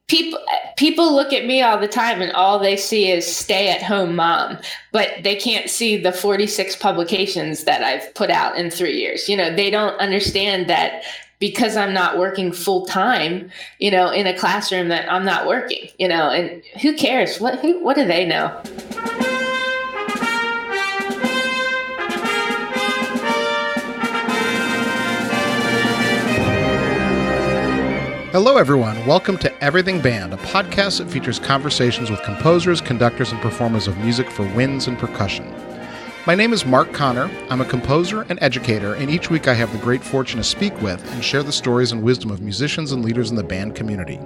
People look at me all the time and all they see is stay-at-home mom, but they can't see the 46 publications that I've put out in 3 years. They don't understand that because I'm not working full time, in a classroom, that I'm not working, and who cares? What do they know? Hello, everyone. Welcome to Everything Band, a podcast that features conversations with composers, conductors, and performers of music for winds and percussion. My name is Mark Connor. I'm a composer and educator, and each week I have the great fortune to speak with and share the stories and wisdom of musicians and leaders in the band community.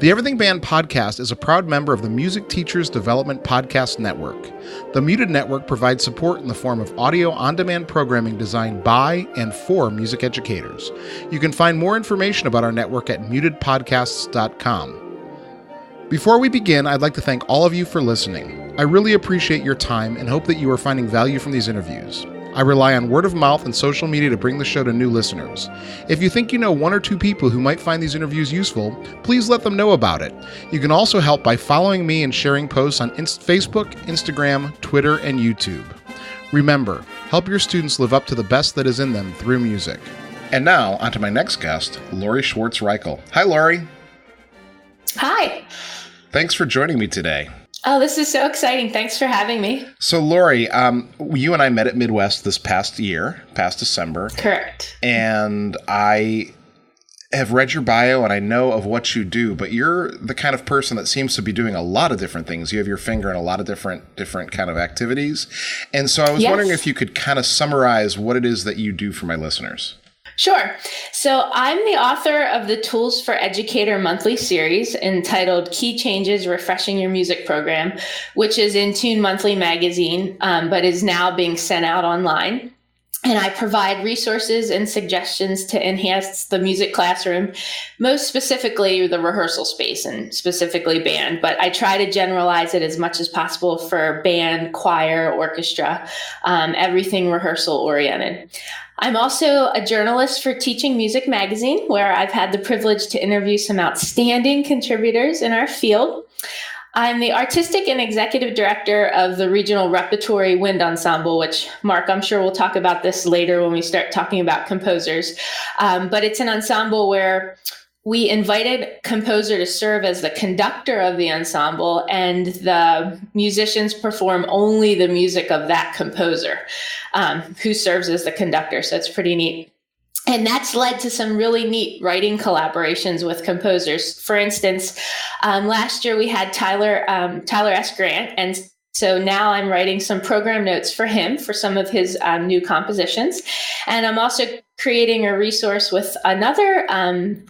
The Everything Band podcast is a proud member of the Music Teachers Development Podcast Network. The Muted Network provides support in the form of audio on-demand programming designed by and for music educators. You can find more information about our network at mutedpodcasts.com. Before we begin, I'd like to thank all of you for listening. I really appreciate your time and hope that you are finding value from these interviews. I rely on word of mouth and social media to bring the show to new listeners. If you think you know one or two people who might find these interviews useful, please let them know about it. You can also help by following me and sharing posts on Facebook, Instagram, Twitter, and YouTube. Remember, help your students live up to the best that is in them through music. And now, on to my next guest, Lori Schwartz Reichl. Hi, Lori. Hi. Thanks for joining me today. Oh, this is so exciting. Thanks for having me. So, Lori, you and I met at Midwest this past December. Correct. And I have read your bio and I know of what you do, but you're the kind of person that seems to be doing a lot of different things. You have your finger in a lot of different kind of activities. And so I was wondering if you could kind of summarize what it is that you do for my listeners. Sure. So I'm the author of the Tools for Educator monthly series entitled Key Changes Refreshing Your Music Program, which is in Tune Monthly magazine, but is now being sent out online. And I provide resources and suggestions to enhance the music classroom, most specifically the rehearsal space and specifically band. But I try to generalize it as much as possible for band, choir, orchestra, everything rehearsal oriented. I'm also a journalist for Teaching Music magazine, where I've had the privilege to interview some outstanding contributors in our field. I'm the artistic and executive director of the Regional Repertory Wind Ensemble, which, Mark, I'm sure we'll talk about this later when we start talking about composers. But it's an ensemble where we invited a composer to serve as the conductor of the ensemble, and the musicians perform only the music of that composer who serves as the conductor. So it's pretty neat. And that's led to some really neat writing collaborations with composers. For instance, last year we had Tyler S. Grant, and so now I'm writing some program notes for him for some of his new compositions. And I'm also creating a resource with another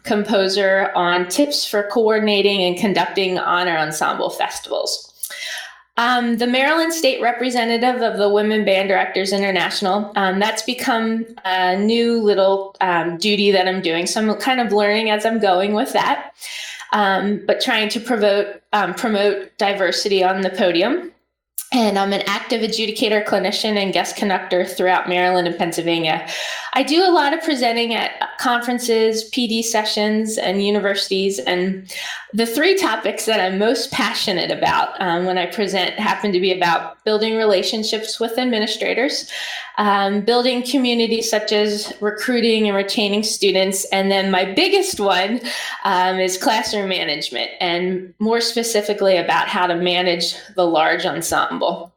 composer on tips for coordinating and conducting honor ensemble festivals. The Maryland State Representative of the Women Band Directors International, that's become a new little duty that I'm doing. So I'm kind of learning as I'm going with that, but trying to promote diversity on the podium. And I'm an active adjudicator, clinician, and guest conductor throughout Maryland and Pennsylvania. I do a lot of presenting at conferences, PD sessions, and universities. And the three topics that I'm most passionate about when I present happen to be about building relationships with administrators, building communities such as recruiting and retaining students. And then my biggest one is classroom management, and more specifically about how to manage the large ensemble.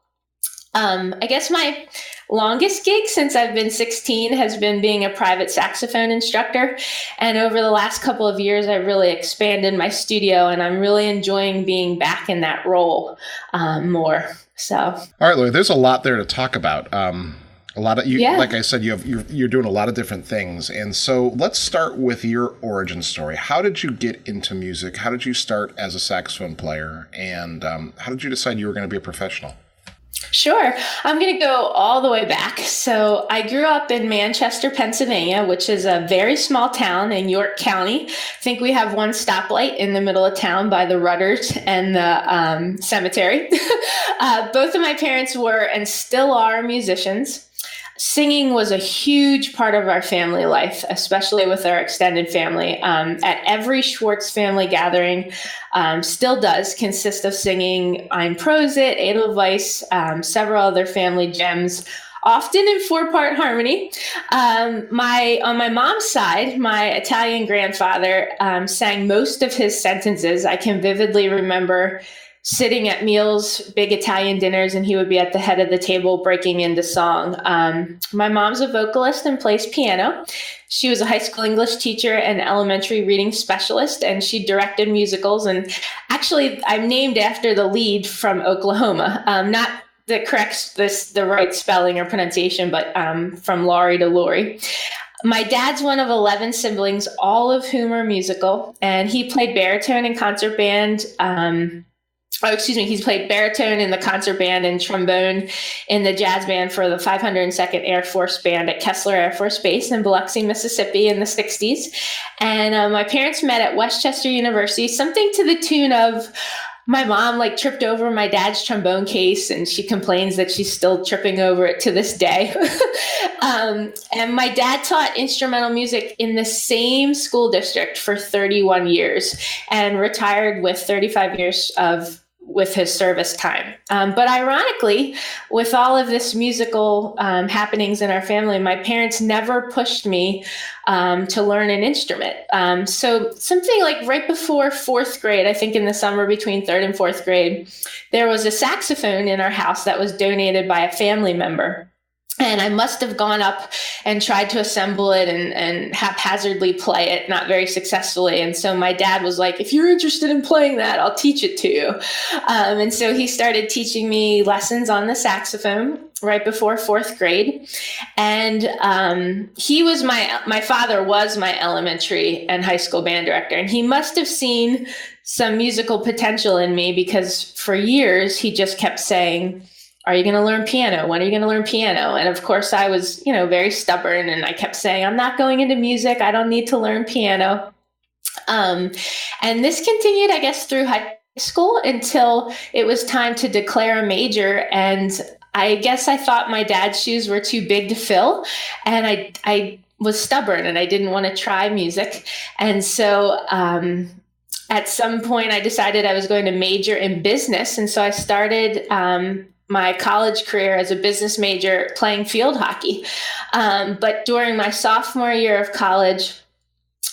I guess my longest gig since I've been 16 has been being a private saxophone instructor. And over the last couple of years, I've really expanded my studio, and I'm really enjoying being back in that role more. So, all right, Lori, there's a lot there to talk about. A lot of you, like I said, you're doing a lot of different things. And so let's start with your origin story. How did you get into music? How did you start as a saxophone player? And how did you decide you were going to be a professional? Sure. I'm going to go all the way back. So I grew up in Manchester, Pennsylvania, which is a very small town in York County. I think we have one stoplight in the middle of town by the Rudders and the cemetery. Both of my parents were and still are musicians. Singing was a huge part of our family life, especially with our extended family. At every Schwartz family gathering, still does consist of singing Ein Prosit, Edelweiss, several other family gems, often in 4-part harmony. On my mom's side, my Italian grandfather sang most of his sentences. I can vividly remember sitting at meals, big Italian dinners, and he would be at the head of the table breaking into song. My mom's a vocalist and plays piano. She was a high school English teacher and elementary reading specialist, and she directed musicals. And actually, I'm named after the lead from Oklahoma. Not that corrects the right spelling or pronunciation, but from Laurie to Lori. My dad's one of 11 siblings, all of whom are musical, and he played baritone in concert band. He's played baritone in the concert band and trombone in the jazz band for the 502nd Air Force Band at Kessler Air Force Base in Biloxi, Mississippi in the 60s. And my parents met at Westchester University, something to the tune of my mom tripped over my dad's trombone case, and she complains that she's still tripping over it to this day. And my dad taught instrumental music in the same school district for 31 years and retired with 35 years with his service time. But ironically, with all of this musical happenings in our family, my parents never pushed me to learn an instrument. So something like right before 4th grade, I think in the summer between 3rd and 4th grade, there was a saxophone in our house that was donated by a family member. And I must have gone up and tried to assemble it and haphazardly play it, not very successfully. And so my dad was like, if you're interested in playing that, I'll teach it to you. And so he started teaching me lessons on the saxophone right before 4th grade. And my father was my elementary and high school band director. And he must have seen some musical potential in me, because for years he just kept saying, are you going to learn piano? When are you going to learn piano? And of course I was, very stubborn, and I kept saying, I'm not going into music. I don't need to learn piano. And this continued, I guess, through high school until it was time to declare a major. And I guess I thought my dad's shoes were too big to fill. And I was stubborn and I didn't want to try music. And so, at some point I decided I was going to major in business. And so I started, my college career as a business major playing field hockey. But during my sophomore year of college,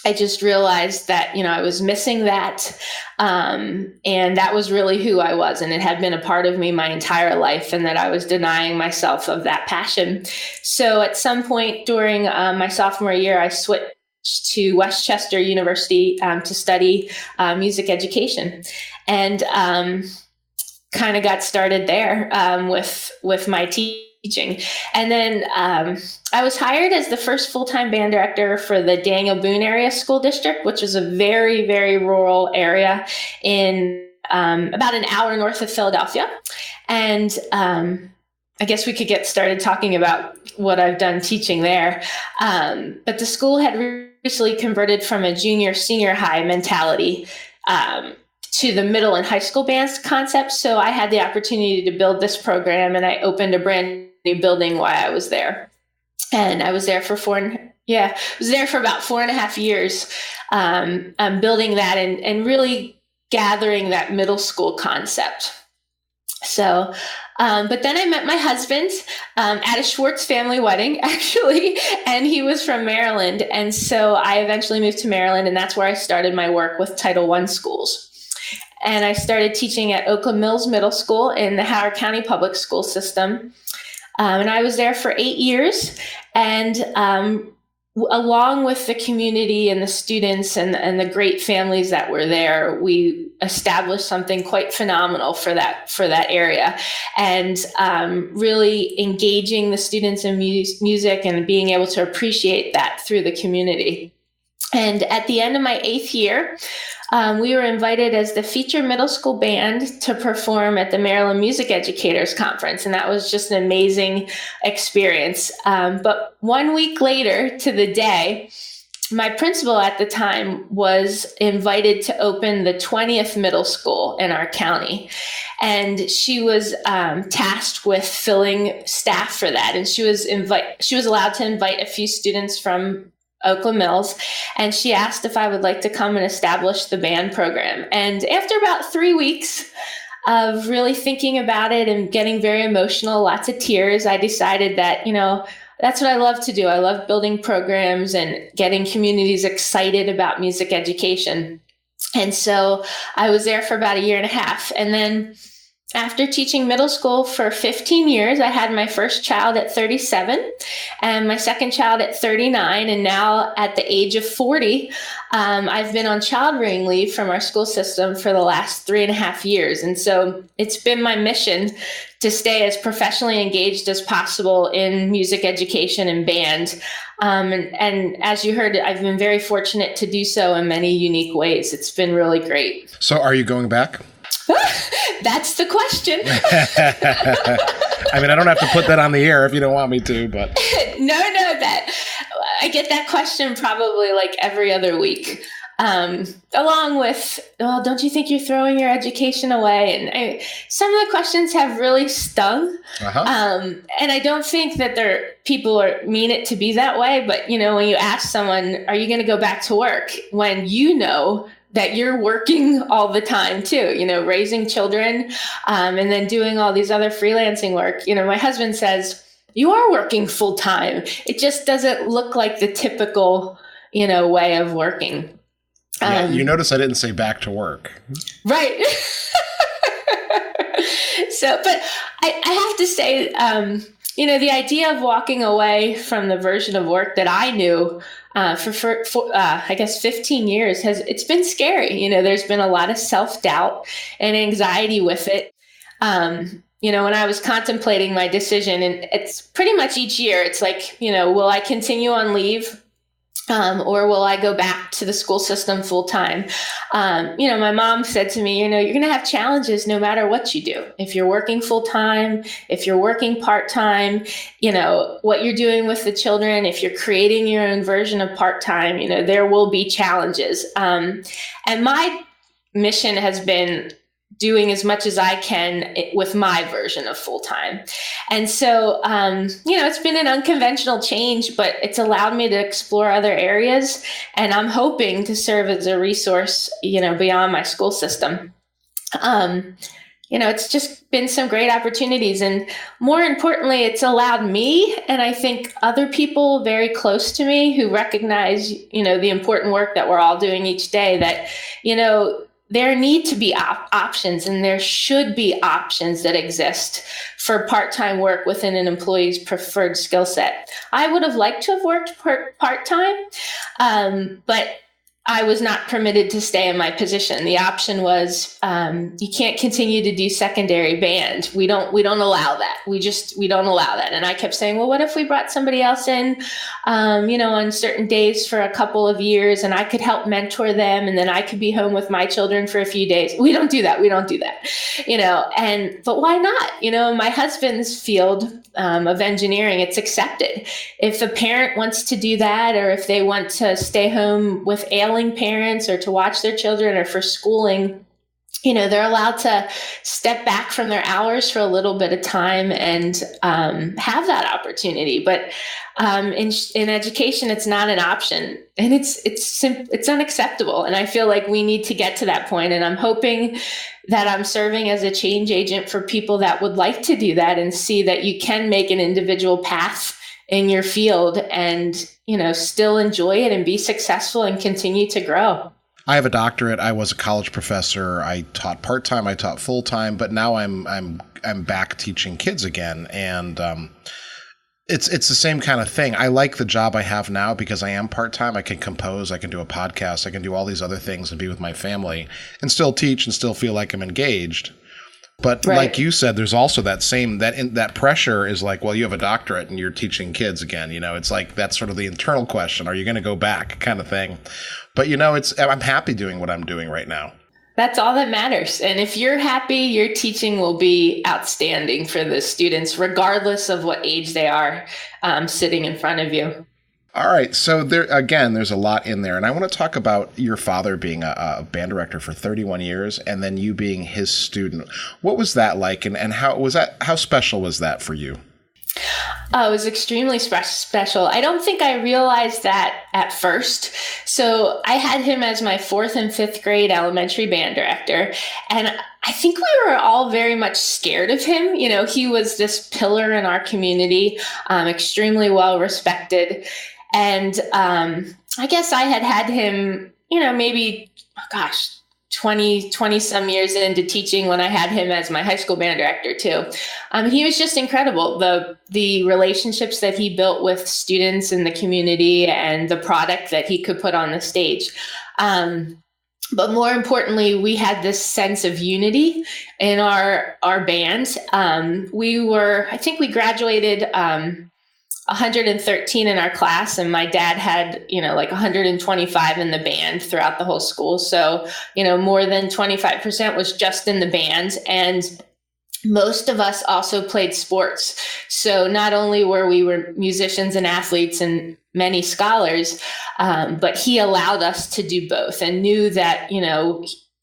I just realized that, I was missing that. And that was really who I was. And it had been a part of me my entire life, and that I was denying myself of that passion. So at some point during my sophomore year, I switched to Westchester University to study music education. And kind of got started there with my teaching. And then I was hired as the first full-time band director for the Daniel Boone area school district, which was a very, very rural area in about an hour north of Philadelphia. And I guess we could get started talking about what I've done teaching there. But the school had recently converted from a junior-senior high mentality to the middle and high school bands concept. So I had the opportunity to build this program, and I opened a brand new building while I was there. And I was there for about 4.5 years, building that and really gathering that middle school concept. So, but then I met my husband at a Schwartz family wedding, actually, and he was from Maryland. And so I eventually moved to Maryland, and that's where I started my work with Title I schools. And I started teaching at Oakland Mills Middle School in the Howard County Public School System. And I was there for 8 years. And along with the community and the students and the great families that were there, we established something quite phenomenal for that area. And really engaging the students in music and being able to appreciate that through the community. And at the end of my 8th year, we were invited as the feature middle school band to perform at the Maryland Music Educators Conference. And that was just an amazing experience. But 1 week later to the day, my principal at the time was invited to open the 20th middle school in our county. And she was tasked with filling staff for that. And she was allowed to invite a few students from Oakland Mills. And she asked if I would like to come and establish the band program. And after about 3 weeks of really thinking about it and getting very emotional, lots of tears, I decided that, that's what I love to do. I love building programs and getting communities excited about music education. And so I was there for about a year and a half. And then after teaching middle school for 15 years, I had my first child at 37 and my second child at 39. And now at the age of 40, I've been on child rearing leave from our school system for the last 3.5 years. And so it's been my mission to stay as professionally engaged as possible in music education and band. And as you heard, I've been very fortunate to do so in many unique ways. It's been really great. So are you going back? That's the question. I mean, I don't have to put that on the air if you don't want me to, but. No, that I get that question probably like every other week. Along with, well, don't you think you're throwing your education away? And some of the questions have really stung. Uh-huh. And I don't think that people mean it to be that way. But, when you ask someone, are you going to go back to work? When you know that you're working all the time too, raising children, and then doing all these other freelancing work. My husband says, you are working full time. It just doesn't look like the typical, way of working. Yeah, you notice I didn't say back to work. Right. So, but I have to say, the idea of walking away from the version of work that I knew for I guess 15 years it's been scary. There's been a lot of self-doubt and anxiety with it. When I was contemplating my decision, and it's pretty much each year, it's like, will I continue on leave? Or will I go back to the school system full time? My mom said to me, you're going to have challenges no matter what you do. If you're working full time, if you're working part time, what you're doing with the children, if you're creating your own version of part time, there will be challenges. And my mission has been doing as much as I can with my version of full time. And so, it's been an unconventional change, but it's allowed me to explore other areas. And I'm hoping to serve as a resource, beyond my school system. It's just been some great opportunities. And more importantly, it's allowed me, and I think other people very close to me who recognize, the important work that we're all doing each day, that, there need to be options, and there should be options that exist for part-time work within an employee's preferred skill set. I would have liked to have worked part-time, but I was not permitted to stay in my position. The option was you can't continue to do secondary band. We don't allow that. We don't allow that. And I kept saying, well, what if we brought somebody else in, on certain days for a couple of years, and I could help mentor them, and then I could be home with my children for a few days. We don't do that. But why not? My husband's field of engineering, it's accepted. If a parent wants to do that, or if they want to stay home with ailing parents, or to watch their children, or for schooling, they're allowed to step back from their hours for a little bit of time and have that opportunity. But in education, it's not an option, and it's unacceptable. And I feel like we need to get to that point. And I'm hoping that I'm serving as a change agent for people that would like to do that and see that you can make an individual path in your field and, still enjoy it and be successful and continue to grow. I have a doctorate. I was a college professor. I taught part-time. I taught full-time, but now I'm back teaching kids again. And it's the same kind of thing. I like the job I have now because I am part-time. I can compose. I can do a podcast. I can do all these other things and be with my family and still teach and still feel like I'm engaged. But right. Like you said, there's also that pressure is like, well, you have a doctorate and you're teaching kids again. It's like that's sort of the internal question. Are you going to go back kind of thing? But, I'm happy doing what I'm doing right now. That's all that matters. And if you're happy, your teaching will be outstanding for the students, regardless of what age they are sitting in front of you. All right. So there's a lot in there. And I want to talk about your father being a band director for 31 years and then you being his student. What was that like? And how special was that for you? Oh, it was extremely special. I don't think I realized that at first. So I had him as my 4th and 5th grade elementary band director. And I think we were all very much scared of him. He was this pillar in our community, extremely well respected. And I guess I had him, maybe, 20 some years into teaching when I had him as my high school band director too. He was just incredible. The relationships that he built with students in the community and the product that he could put on the stage. But more importantly, we had this sense of unity in our band. I think we graduated 113 in our class, and my dad had, like 125 in the band throughout the whole school. So, more than 25% was just in the band. And most of us also played sports. So not only were we musicians and athletes and many scholars, but he allowed us to do both and knew that,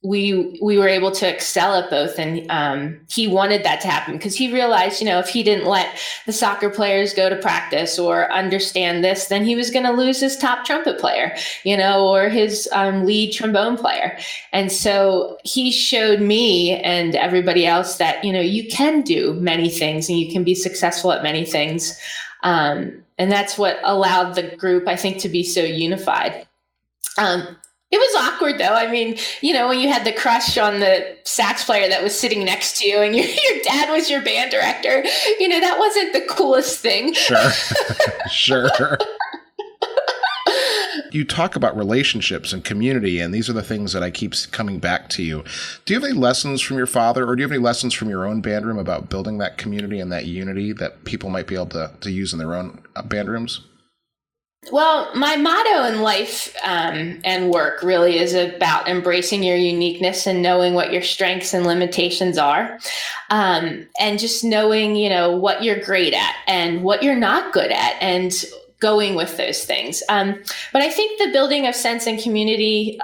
we were able to excel at both. And he wanted that to happen because he realized, if he didn't let the soccer players go to practice or understand this, then he was going to lose his top trumpet player, or his lead trombone player. And so he showed me and everybody else that, you can do many things and you can be successful at many things. And that's what allowed the group, I think, to be so unified. It was awkward, though. I mean, when you had the crush on the sax player that was sitting next to you and your dad was your band director, that wasn't the coolest thing. Sure. Sure. You talk about relationships and community, and these are the things that I keep coming back to you. Do you have any lessons from your father, or do you have any lessons from your own band room about building that community and that unity that people might be able to use in their own band rooms? Well, my motto in life and work really is about embracing your uniqueness and knowing what your strengths and limitations are, and just knowing, what you're great at and what you're not good at, and going with those things. But I think the building a sense of community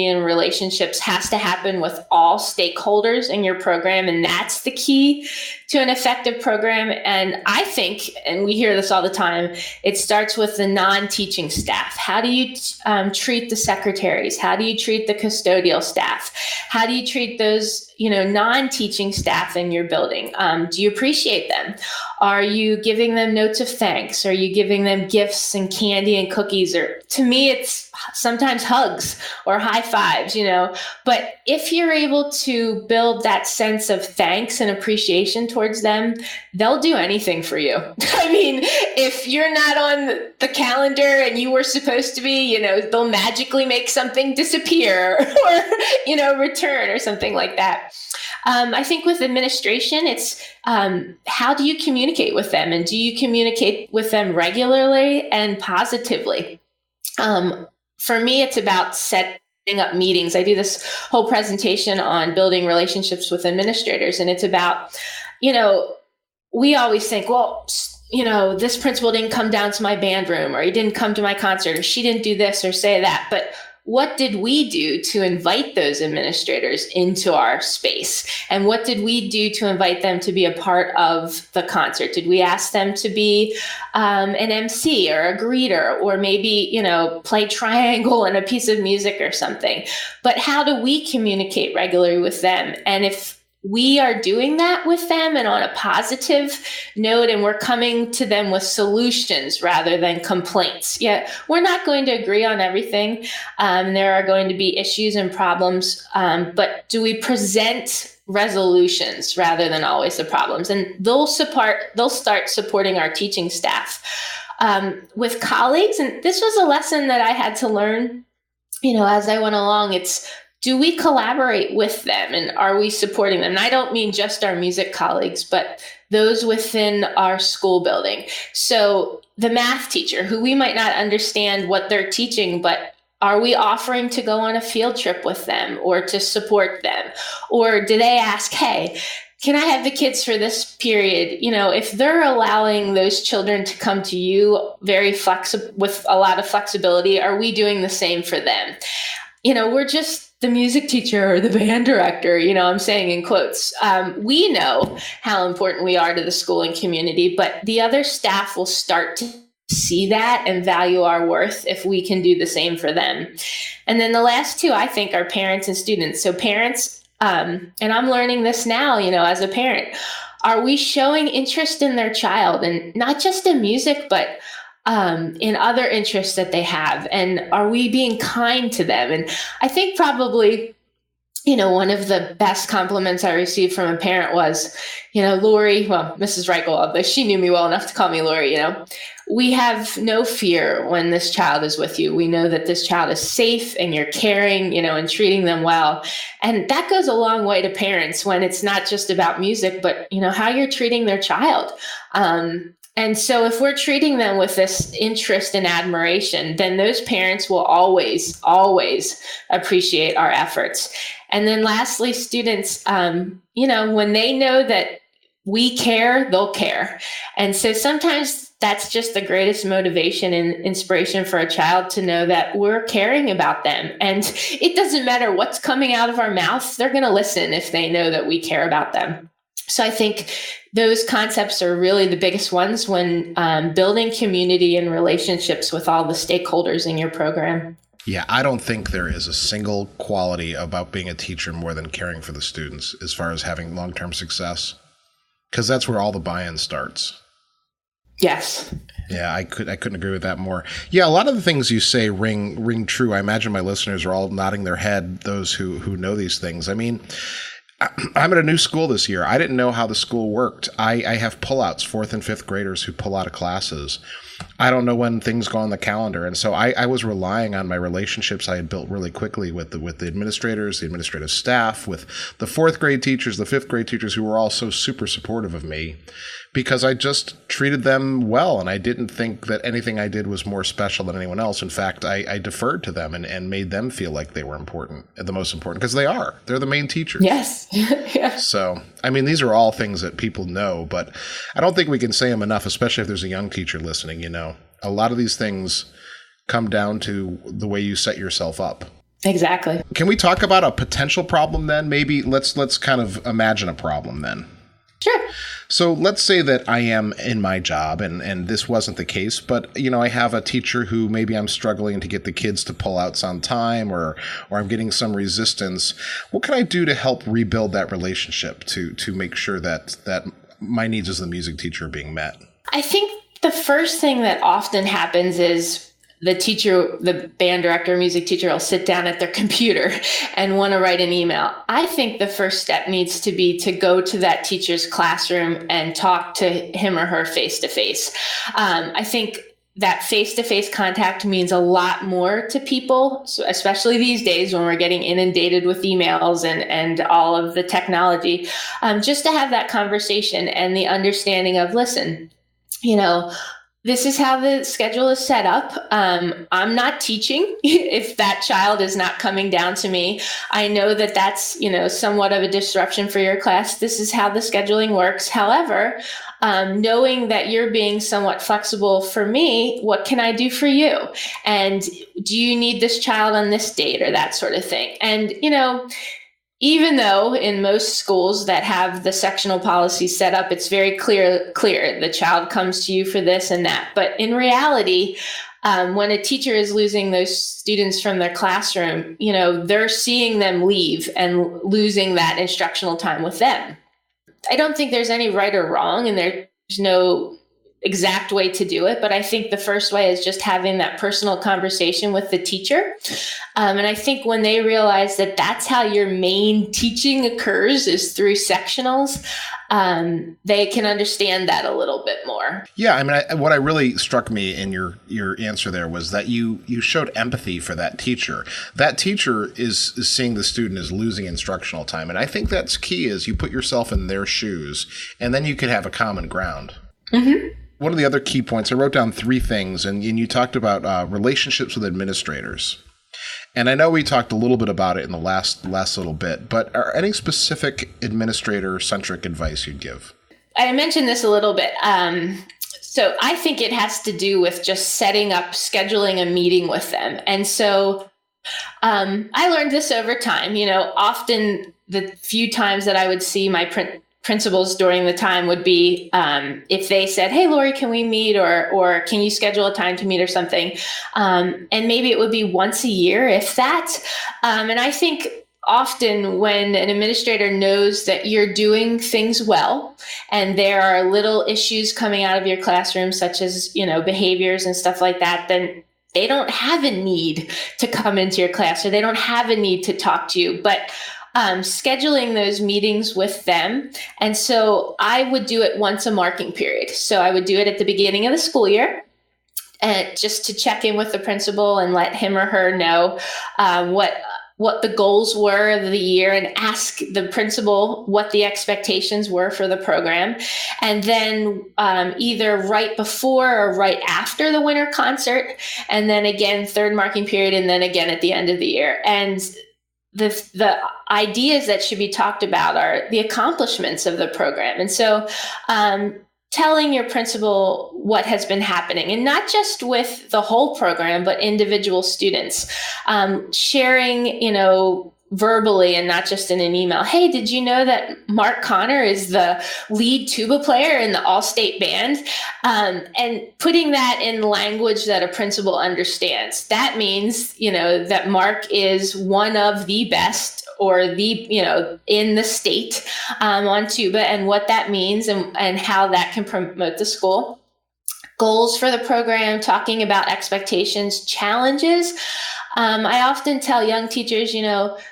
and relationships has to happen with all stakeholders in your program. And that's the key to an effective program. And I think, and we hear this all the time, it starts with the non-teaching staff. How do you treat the secretaries? How do you treat the custodial staff? How do you treat those, non-teaching staff in your building? Do you appreciate them? Are you giving them notes of thanks? Are you giving them gifts and candy and cookies? Or to me, it's sometimes hugs or high fives, But if you're able to build that sense of thanks and appreciation towards them, they'll do anything for you. I mean, if you're not on the calendar and you were supposed to be, they'll magically make something disappear or, return or something like that. I think with administration, it's how do you communicate with them, and do you communicate with them regularly and positively? For me, it's about setting up meetings. I do this whole presentation on building relationships with administrators, and it's about, we always think, well, this principal didn't come down to my band room, or he didn't come to my concert, or she didn't do this or say that. But what did we do to invite those administrators into our space? And what did we do to invite them to be a part of the concert? Did we ask them to be an MC or a greeter, or maybe, play triangle in a piece of music or something? But how do we communicate regularly with them? And if we are doing that with them and on a positive note, and we're coming to them with solutions rather than complaints. Yeah, we're not going to agree on everything. There are going to be issues and problems, but do we present resolutions rather than always the problems? And they'll start supporting our teaching staff. With colleagues, and this was a lesson that I had to learn, as I went along. It's, do we collaborate with them, and are we supporting them? And I don't mean just our music colleagues, but those within our school building. So the math teacher, who we might not understand what they're teaching, but are we offering to go on a field trip with them or to support them? Or do they ask, hey, can I have the kids for this period? If they're allowing those children to come to you very flexible, with a lot of flexibility, are we doing the same for them? We're just the music teacher or the band director, I'm saying in quotes. We know how important we are to the school and community, but the other staff will start to see that and value our worth if we can do the same for them. And then the last two, I think, are parents and students. So parents, and I'm learning this now, as a parent, are we showing interest in their child, and not just in music, but in other interests that they have? And are we being kind to them? And I think probably, one of the best compliments I received from a parent was, Lori, well, Mrs. Reichl, she knew me well enough to call me Lori, we have no fear when this child is with you. We know that this child is safe and you're caring, and treating them well. And that goes a long way to parents when it's not just about music, but, how you're treating their child. And so if we're treating them with this interest and admiration, then those parents will always, always appreciate our efforts. And then lastly, students, when they know that we care, they'll care. And so sometimes that's just the greatest motivation and inspiration for a child, to know that we're caring about them. And it doesn't matter what's coming out of our mouth, they're going to listen if they know that we care about them. So I think those concepts are really the biggest ones when building community and relationships with all the stakeholders in your program. Yeah, I don't think there is a single quality about being a teacher more than caring for the students as far as having long-term success, because that's where all the buy-in starts. Yes. Yeah, I couldn't agree with that more. Yeah, a lot of the things you say ring true. I imagine my listeners are all nodding their head, those who know these things. I mean, I'm at a new school this year. I didn't know how the school worked. I have pullouts, 4th and 5th graders who pull out of classes. I don't know when things go on the calendar. And so I was relying on my relationships I had built really quickly with the administrators, the administrative staff, with the 4th grade teachers, the 5th grade teachers, who were all so super supportive of me, because I just treated them well. And I didn't think that anything I did was more special than anyone else. In fact, I deferred to them and made them feel like they were important, the most important, because they are. They're the main teachers. Yes. Yeah. So, I mean, these are all things that people know, but I don't think we can say them enough, especially if there's a young teacher listening. A lot of these things come down to the way you set yourself up. Exactly. Can we talk about a potential problem then? Maybe let's kind of imagine a problem then. Sure. So let's say that I am in my job, and this wasn't the case, but, I have a teacher who maybe I'm struggling to get the kids to pull outs on time, or I'm getting some resistance. What can I do to help rebuild that relationship to make sure that my needs as the music teacher are being met? I think the first thing that often happens is the band director, music teacher will sit down at their computer and want to write an email. I think the first step needs to be to go to that teacher's classroom and talk to him or her face to face. I think that face-to-face contact means a lot more to people, especially these days when we're getting inundated with emails and all of the technology, just to have that conversation and the understanding of, listen, this is how the schedule is set up. I'm not teaching if that child is not coming down to me. I know that that's, somewhat of a disruption for your class. This is how the scheduling works. However, knowing that you're being somewhat flexible for me, what can I do for you? And do you need this child on this date, or that sort of thing? And, even though in most schools that have the sectional policy set up, it's very clear the child comes to you for this and that. But in reality, when a teacher is losing those students from their classroom, they're seeing them leave and losing that instructional time with them. I don't think there's any right or wrong, and there's no exact way to do it. But I think the first way is just having that personal conversation with the teacher. And I think when they realize that that's how your main teaching occurs, is through sectionals, they can understand that a little bit more. Yeah, I mean, what I really struck me in your answer there was that you showed empathy for that teacher. That teacher is seeing the student as losing instructional time. And I think that's key, is you put yourself in their shoes, and then you could have a common ground. Mm-hmm. One of the other key points, I wrote down 3 things, and you talked about relationships with administrators. And I know we talked a little bit about it in the last little bit, but are any specific administrator-centric advice you'd give? I mentioned this a little bit. So I think it has to do with just setting up, scheduling a meeting with them. And so I learned this over time. Often the few times that I would see my principals during the time would be if they said, "Hey, Lori, can we meet?" or "Can you schedule a time to meet?" or something. And maybe it would be once a year, if that. And I think often when an administrator knows that you're doing things well and there are little issues coming out of your classroom, such as, behaviors and stuff like that, then they don't have a need to come into your class, or they don't have a need to talk to you. But scheduling those meetings with them. And so I would do it once a marking period. So I would do it at the beginning of the school year, just to check in with the principal and let him or her know what the goals were of the year, and ask the principal what the expectations were for the program. And then either right before or right after the winter concert, and then again, third marking period, and then again at the end of the year. And the ideas that should be talked about are the accomplishments of the program. And so telling your principal what has been happening, and not just with the whole program, but individual students, sharing, verbally and not just in an email. "Hey, did you know that Mark Connor is the lead tuba player in the all-state band?" And putting that in language that a principal understands. That means, that Mark is one of the best, or in the state on tuba, and what that means, and how that can promote the school. Goals for the program, talking about expectations, challenges. I often tell young teachers,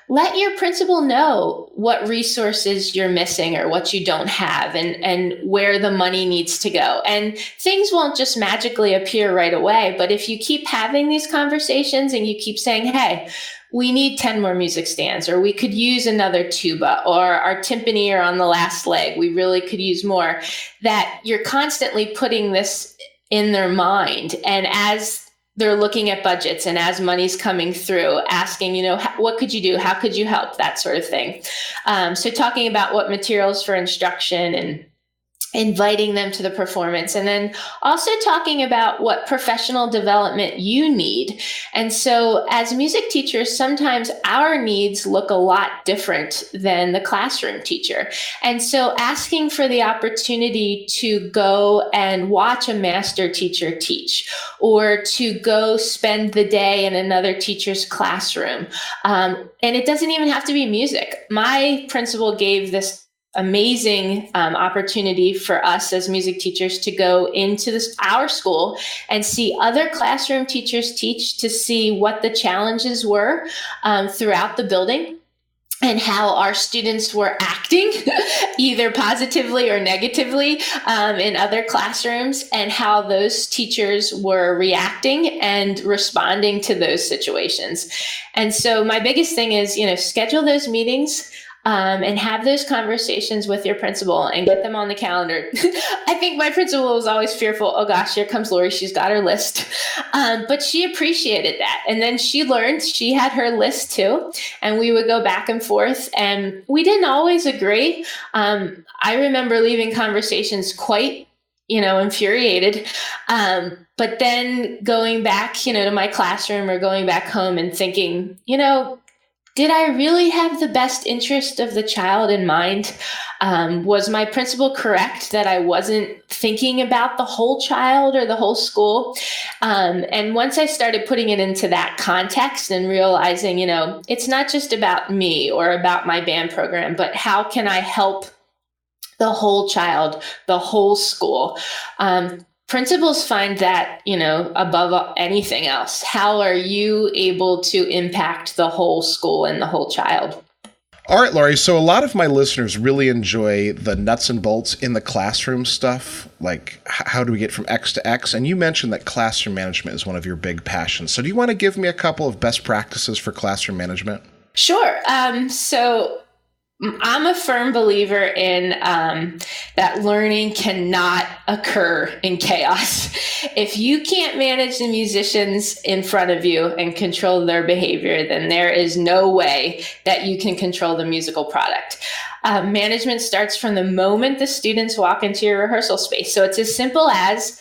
let your principal know what resources you're missing or what you don't have, and where the money needs to go. And things won't just magically appear right away. But if you keep having these conversations and you keep saying, "Hey, we need 10 more music stands," or "We could use another tuba," or "Our timpani are on the last leg, we really could use more," that you're constantly putting this in their mind. And as they're looking at budgets, and as money's coming through, asking, "What could you do? How could you help?" That sort of thing. So talking about what materials for instruction, and inviting them to the performance, and then also talking about what professional development you need. And so as music teachers, sometimes our needs look a lot different than the classroom teacher. And so asking for the opportunity to go and watch a master teacher teach, or to go spend the day in another teacher's classroom. And it doesn't even have to be music. My principal gave this amazing opportunity for us as music teachers to go into our school and see other classroom teachers teach, to see what the challenges were throughout the building, and how our students were acting either positively or negatively in other classrooms, and how those teachers were reacting and responding to those situations. And so my biggest thing is, schedule those meetings, and have those conversations with your principal, and get them on the calendar. I think my principal was always fearful. "Oh gosh, here comes Lori. She's got her list." But she appreciated that. And then she learned she had her list too. And we would go back and forth, and we didn't always agree. I remember leaving conversations quite infuriated. But then going back, to my classroom, or going back home and thinking, did I really have the best interest of the child in mind? Was my principal correct that I wasn't thinking about the whole child or the whole school? And once I started putting it into that context and realizing, it's not just about me or about my band program, but how can I help the whole child, the whole school? Principals find that, above anything else. How are you able to impact the whole school and the whole child? All right, Lori. So a lot of my listeners really enjoy the nuts and bolts in the classroom stuff, like how do we get from X to X? And you mentioned that classroom management is one of your big passions. So do you want to give me a couple of best practices for classroom management? Sure. So I'm a firm believer in that learning cannot occur in chaos. If you can't manage the musicians in front of you and control their behavior, then there is no way that you can control the musical product. Management starts from the moment the students walk into your rehearsal space. So it's as simple as,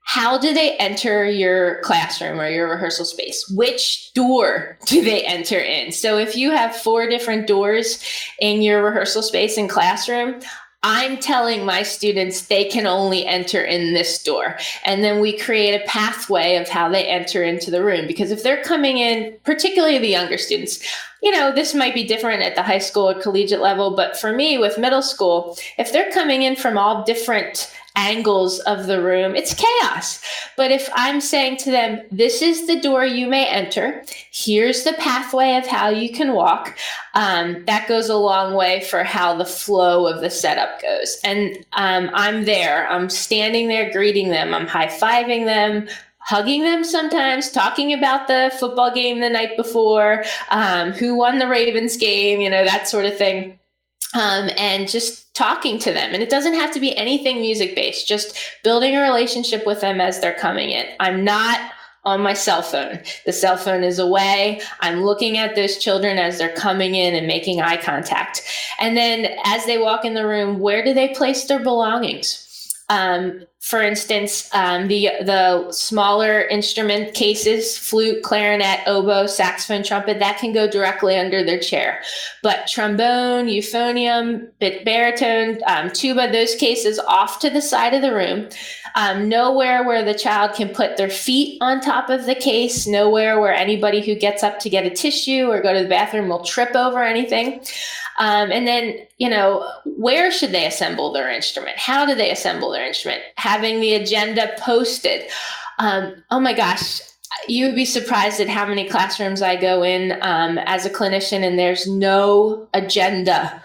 how do they enter your classroom or your rehearsal space? Which door do they enter in? So if you have 4 different doors in your rehearsal space and classroom, I'm telling my students they can only enter in this door. And then we create a pathway of how they enter into the room. Because if they're coming in, particularly the younger students, this might be different at the high school or collegiate level. But for me, with middle school, if they're coming in from all different angles of the room, it's chaos. But if I'm saying to them, this is the door you may enter, here's the pathway of how you can walk, that goes a long way for how the flow of the setup goes. And I'm there, I'm standing there greeting them, I'm high-fiving them, hugging them sometimes, talking about the football game the night before, who won the Ravens game, that sort of thing. And just talking to them. And it doesn't have to be anything music-based, just building a relationship with them as they're coming in. I'm not on my cell phone. The cell phone is away. I'm looking at those children as they're coming in and making eye contact. And then as they walk in the room, where do they place their belongings? For instance, the smaller instrument cases, flute, clarinet, oboe, saxophone, trumpet, that can go directly under their chair. But trombone, euphonium, baritone, tuba, those cases off to the side of the room. Nowhere where the child can put their feet on top of the case, nowhere where anybody who gets up to get a tissue or go to the bathroom will trip over anything. And then, where should they assemble their instrument? How do they assemble their instrument? Having the agenda posted. Oh my gosh, you would be surprised at how many classrooms I go in as a clinician and there's no agenda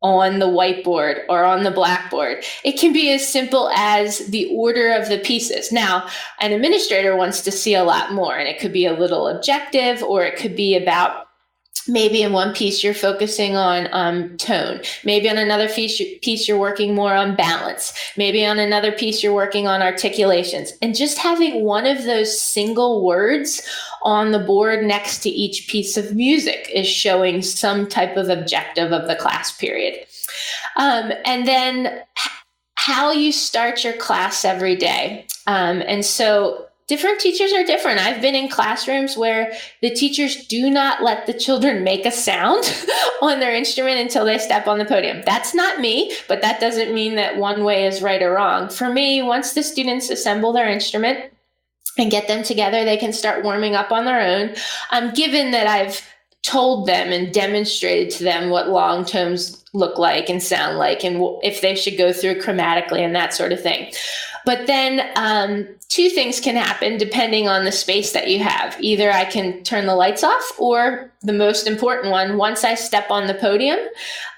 on the whiteboard or on the blackboard. It can be as simple as the order of the pieces. Now, an administrator wants to see a lot more, and it could be a little objective, or it could be about maybe in one piece you're focusing on tone. Maybe on another piece you're working more on balance. Maybe on another piece you're working on articulations. And just having one of those single words on the board next to each piece of music is showing some type of objective of the class period. And then how you start your class every day. And so different teachers are different. I've been in classrooms where the teachers do not let the children make a sound on their instrument until they step on the podium. That's not me, but that doesn't mean that one way is right or wrong. For me, once the students assemble their instrument and get them together, they can start warming up on their own. Given that I've told them and demonstrated to them what long tones look like and sound like, and if they should go through chromatically and that sort of thing. But then 2 things can happen depending on the space that you have. Either I can turn the lights off, or the most important one, once I step on the podium,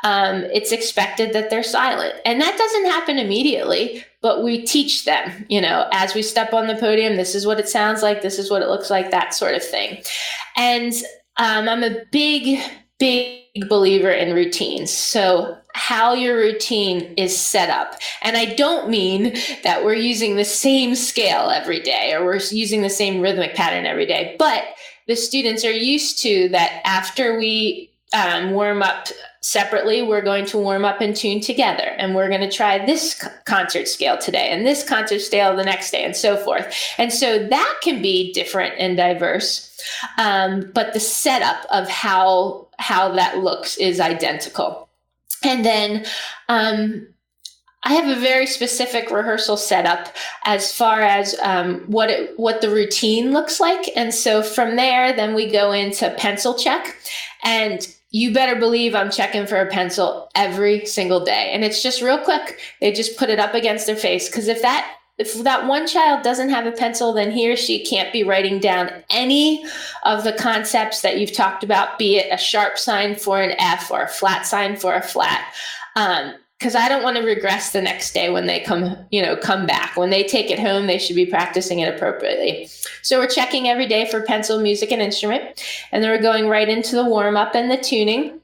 it's expected that they're silent. And that doesn't happen immediately, but we teach them, as we step on the podium, this is what it sounds like, this is what it looks like, that sort of thing. And I'm a big believer in routines. So how your routine is set up. And I don't mean that we're using the same scale every day or we're using the same rhythmic pattern every day, but the students are used to that after we warm up separately, we're going to warm up and tune together. And we're going to try this concert scale today and this concert scale the next day and so forth. And so that can be different and diverse. But the setup of how that looks is identical. And then I have a very specific rehearsal setup as far as what the routine looks like. And so from there, then we go into pencil check. And you better believe I'm checking for a pencil every single day. And it's just real quick. They just put it up against their face. Because if that one child doesn't have a pencil, then he or she can't be writing down any of the concepts that you've talked about, be it a sharp sign for an F or a flat sign for a flat. Because I don't want to regress the next day when they come back. When they take it home, they should be practicing it appropriately. So we're checking every day for pencil, music, and instrument. And then we're going right into the warm-up and the tuning.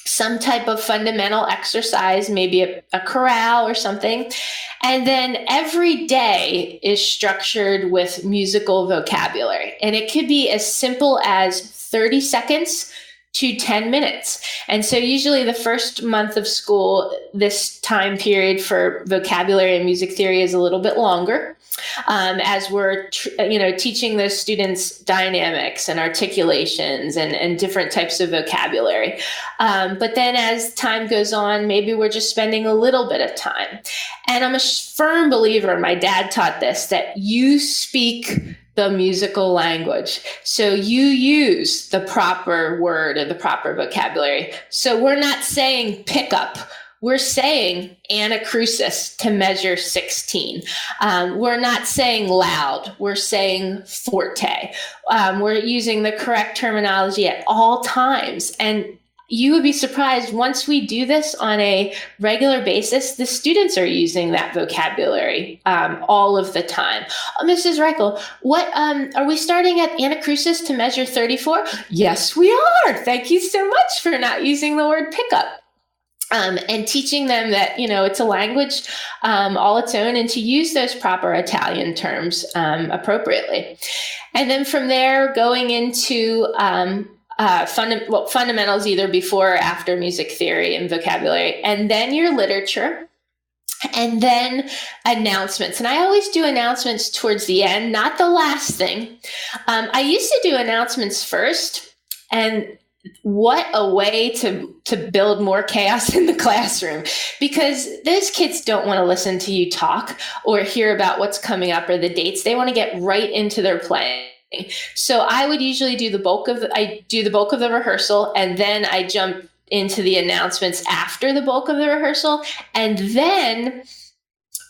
some type of fundamental exercise, maybe a chorale or something. And then every day is structured with musical vocabulary. And it could be as simple as 30 seconds to 10 minutes. And so usually the first month of school, this time period for vocabulary and music theory is a little bit longer, as we're teaching those students dynamics and articulations and different types of vocabulary. But then as time goes on, maybe we're just spending a little bit of time. And I'm a firm believer, my dad taught this, that you speak the musical language. So you use the proper word or the proper vocabulary. So we're not saying pickup. We're saying anacrusis to measure 16. We're not saying loud. We're saying forte. We're using the correct terminology at all times. And you would be surprised, once we do this on a regular basis, the students are using that vocabulary all of the time. Oh, Mrs. Reichl, what are we starting at anacrusis to measure 34? Yes, we are. Thank you so much for not using the word pickup. And teaching them that, it's a language all its own, and to use those proper Italian terms appropriately. And then from there, going into fundamentals, either before or after music theory and vocabulary, and then your literature, and then announcements. And I always do announcements towards the end, not the last thing. I used to do announcements first, and what a way to build more chaos in the classroom, because those kids don't want to listen to you talk or hear about what's coming up or the dates. They want to get right into their playing. So I would usually do the bulk of the rehearsal, and then I jump into the announcements after the bulk of the rehearsal, and then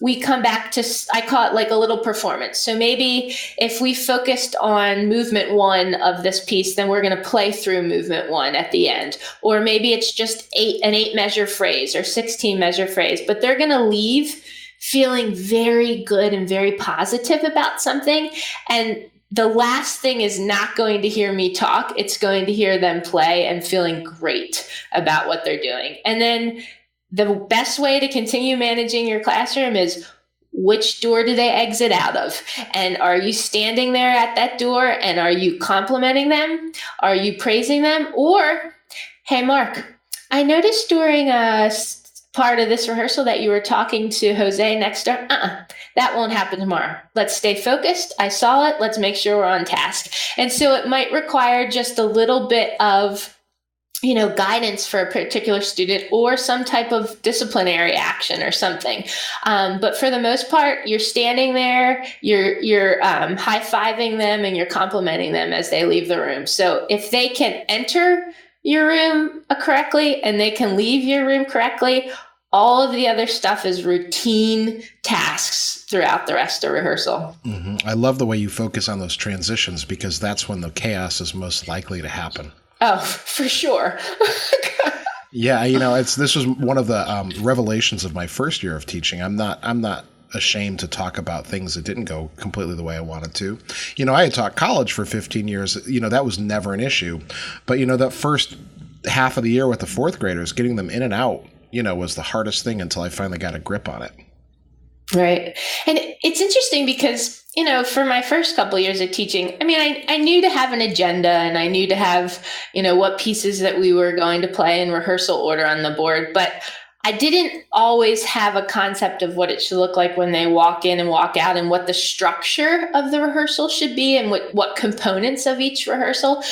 we come back to, I call it like a little performance. So maybe if we focused on movement 1 of this piece, then we're going to play through movement 1 at the end. Or maybe it's just an 8 measure phrase or 16 measure phrase, but they're going to leave feeling very good and very positive about something. And the last thing is not going to hear me talk. It's going to hear them play and feeling great about what they're doing. And then the best way to continue managing your classroom is, which door do they exit out of? And are you standing there at that door and are you complimenting them? Are you praising them? Or, hey, Mark, I noticed during a part of this rehearsal that you were talking to Jose next door. That won't happen tomorrow. Let's stay focused. I saw it. Let's make sure we're on task. And so it might require just a little bit of guidance for a particular student or some type of disciplinary action or something. But for the most part, you're standing there, you're high-fiving them and you're complimenting them as they leave the room. So if they can enter your room correctly and they can leave your room correctly, all of the other stuff is routine tasks throughout the rest of rehearsal. Mm-hmm. I love the way you focus on those transitions, because that's when the chaos is most likely to happen. Oh, for sure. Yeah, this was one of the revelations of my first year of teaching. I'm not ashamed to talk about things that didn't go completely the way I wanted to. I had taught college for 15 years. That was never an issue. But that first half of the year with the fourth graders, getting them in and out, was the hardest thing until I finally got a grip on it. Right. And it's interesting because, for my first couple of years of teaching, I knew to have an agenda, and I knew to have, what pieces that we were going to play in rehearsal order on the board. But I didn't always have a concept of what it should look like when they walk in and walk out, and what the structure of the rehearsal should be, and what components of each rehearsal.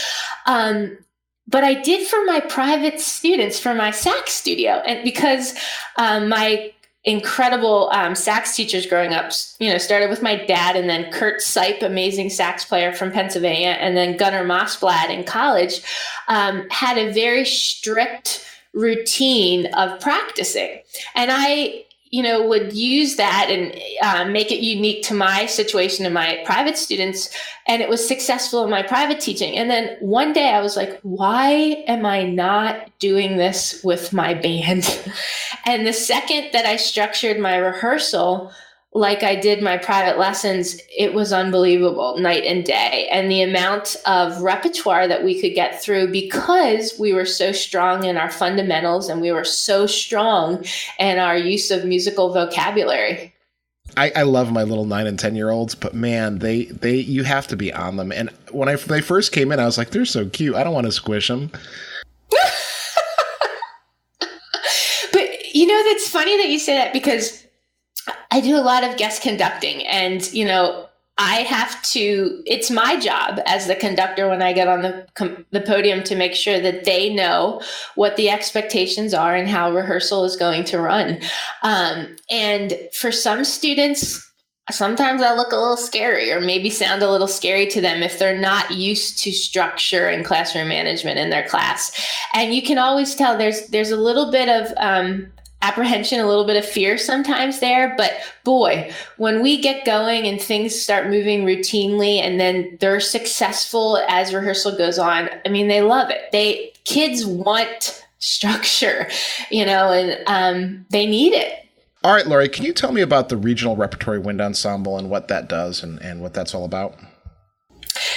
But I did for my private students, for my sax studio. And because my incredible sax teachers growing up, started with my dad, and then Kurt Sipe, amazing sax player from Pennsylvania, and then Gunnar Mossblad in college, had a very strict routine of practicing. And I, would use that and make it unique to my situation and my private students. And it was successful in my private teaching. And then one day I was like, why am I not doing this with my band? And the second that I structured my rehearsal like I did my private lessons, it was unbelievable, night and day. And the amount of repertoire that we could get through because we were so strong in our fundamentals and we were so strong in our use of musical vocabulary. I love my little 9 and 10-year-olds, but man, they you have to be on them. And when they first came in, I was like, they're so cute. I don't want to squish them. But that's funny that you say that, because I do a lot of guest conducting, and it's my job as the conductor when I get on the podium to make sure that they know what the expectations are and how rehearsal is going to run. And for some students, sometimes I look a little scary, or maybe sound a little scary to them if they're not used to structure and classroom management in their class. And you can always tell there's a little bit of apprehension, a little bit of fear sometimes there. But boy, when we get going and things start moving routinely and then they're successful as rehearsal goes on, I mean, they love it. Kids want structure, and they need it. All right, Lori, can you tell me about the Regional Repertory Wind Ensemble and what that does and what that's all about?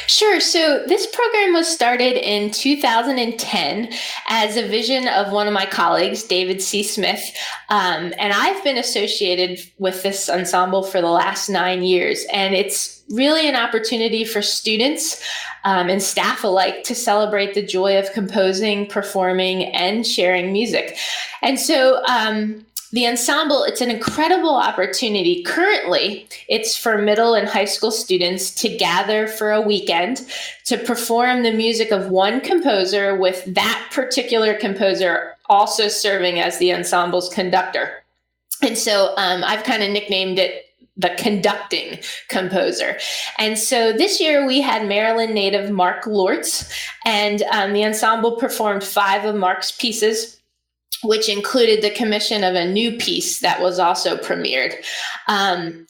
Sure. So this program was started in 2010 as a vision of one of my colleagues, David C. Smith. And I've been associated with this ensemble for the last 9 years. And it's really an opportunity for students and staff alike to celebrate the joy of composing, performing, and sharing music. And so the ensemble, it's an incredible opportunity. Currently, it's for middle and high school students to gather for a weekend to perform the music of one composer, with that particular composer also serving as the ensemble's conductor. And so I've kind of nicknamed it the conducting composer. And so this year we had Maryland native Mark Lortz, and the ensemble performed 5 of Mark's pieces, which included the commission of a new piece that was also premiered.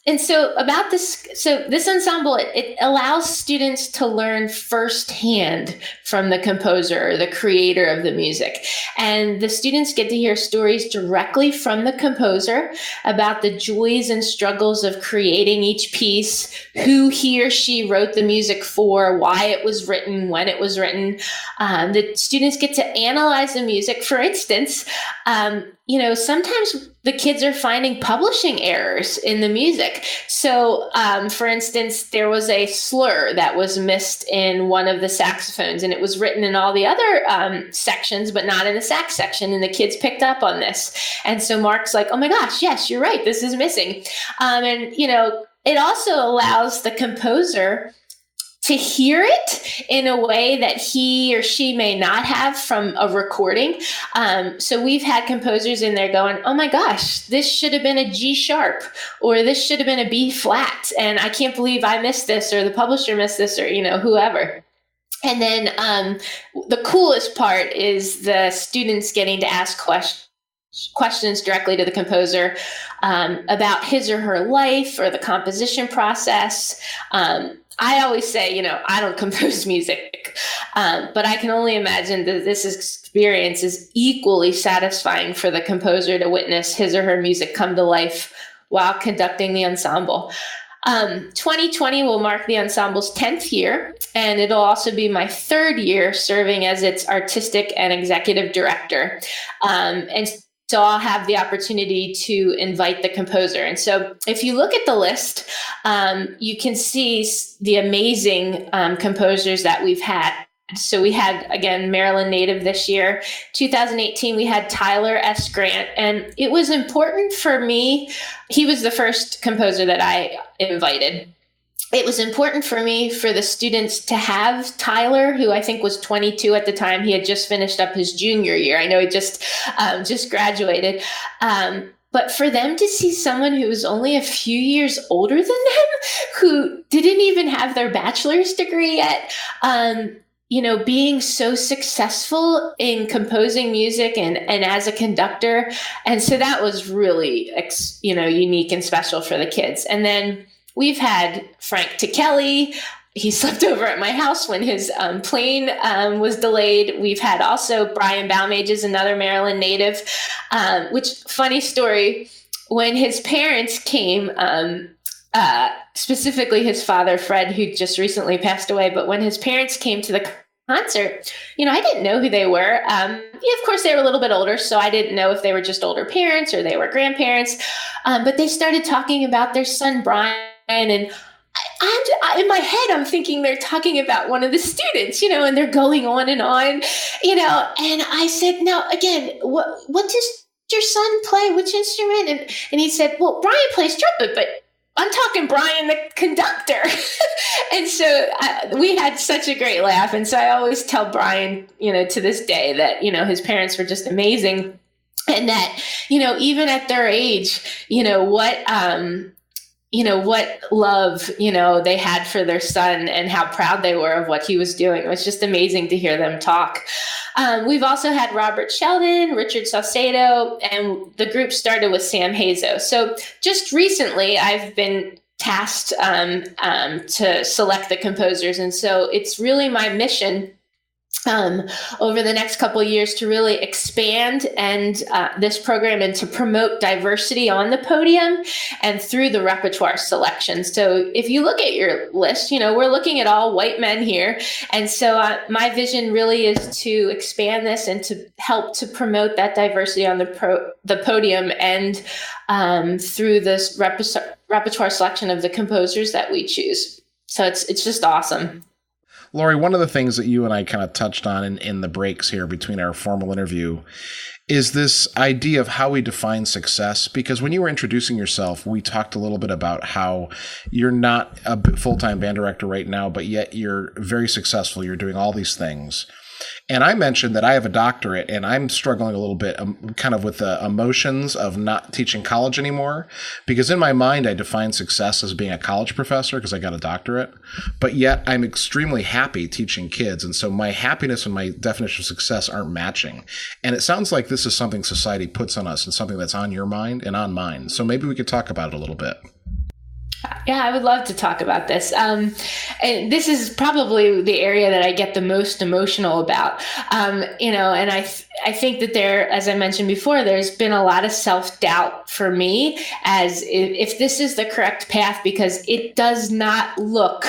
And so about this ensemble, it allows students to learn firsthand from the composer or the creator of the music. And the students get to hear stories directly from the composer about the joys and struggles of creating each piece, who he or she wrote the music for, why it was written, when it was written. The students get to analyze the music. For instance, sometimes the kids are finding publishing errors in the music. So, for instance, there was a slur that was missed in one of the saxophones, and it was written in all the other sections, but not in the sax section. And the kids picked up on this. And so Mark's like, oh my gosh, yes, you're right. This is missing. It also allows the composer to hear it in a way that he or she may not have from a recording. So we've had composers in there going, oh my gosh, this should have been a G sharp, or this should have been a B flat. And I can't believe I missed this, or the publisher missed this, or, whoever. And then the coolest part is the students getting to ask questions directly to the composer about his or her life or the composition process. I always say, I don't compose music, but I can only imagine that this experience is equally satisfying for the composer to witness his or her music come to life while conducting the ensemble. 2020 will mark the ensemble's 10th year, and it'll also be my 3rd year serving as its artistic and executive director. And so I'll have the opportunity to invite the composer. And so if you look at the list, you can see the amazing composers that we've had. So we had, again, Maryland native this year. 2018, we had Tyler S. Grant. And it was important for me. He was the first composer that I invited. It was important for me for the students to have Tyler, who I think was 22 at the time. He had just finished up his junior year. I know he just graduated. But for them to see someone who was only a few years older than them, who didn't even have their bachelor's degree yet, being so successful in composing music and as a conductor. And so that was really, unique and special for the kids. And then we've had Frank Tikeli. He slept over at my house when his plane was delayed. We've had also Brian Baumage is another Maryland native, which, funny story, when his parents came, specifically his father, Fred, who just recently passed away, but when his parents came to the concert, I didn't know who they were. Of course, they were a little bit older, so I didn't know if they were just older parents or they were grandparents. But they started talking about their son, Brian, and in my head, I'm thinking they're talking about one of the students, and they're going on, and I said, now, again, what does your son play? Which instrument? And he said, well, Brian plays trumpet, but I'm talking Brian, the conductor. And so we had such a great laugh. And so I always tell Brian, to this day that, his parents were just amazing. And that, even at their age, what love, they had for their son and how proud they were of what he was doing. It was just amazing to hear them talk. We've also had Robert Sheldon, Richard Saucedo, and the group started with Sam Hazo. So just recently, I've been tasked to select the composers. And so it's really my mission over the next couple of years to really expand this program and to promote diversity on the podium and through the repertoire selection. So if you look at your list, we're looking at all white men here. And so my vision really is to expand this and to help to promote that diversity on the podium and through this repertoire selection of the composers that we choose. So it's just awesome. Lori, one of the things that you and I kind of touched on in the breaks here between our formal interview is this idea of how we define success. Because when you were introducing yourself, we talked a little bit about how you're not a full-time band director right now, but yet you're very successful. You're doing all these things. And I mentioned that I have a doctorate and I'm struggling a little bit kind of with the emotions of not teaching college anymore, because in my mind, I define success as being a college professor because I got a doctorate, but yet I'm extremely happy teaching kids. And so my happiness and my definition of success aren't matching. And it sounds like this is something society puts on us and something that's on your mind and on mine. So maybe we could talk about it a little bit. Yeah, I would love to talk about this. And this is probably the area that I get the most emotional about. And I think that as I mentioned before, there's been a lot of self-doubt for me as if this is the correct path, because it does not look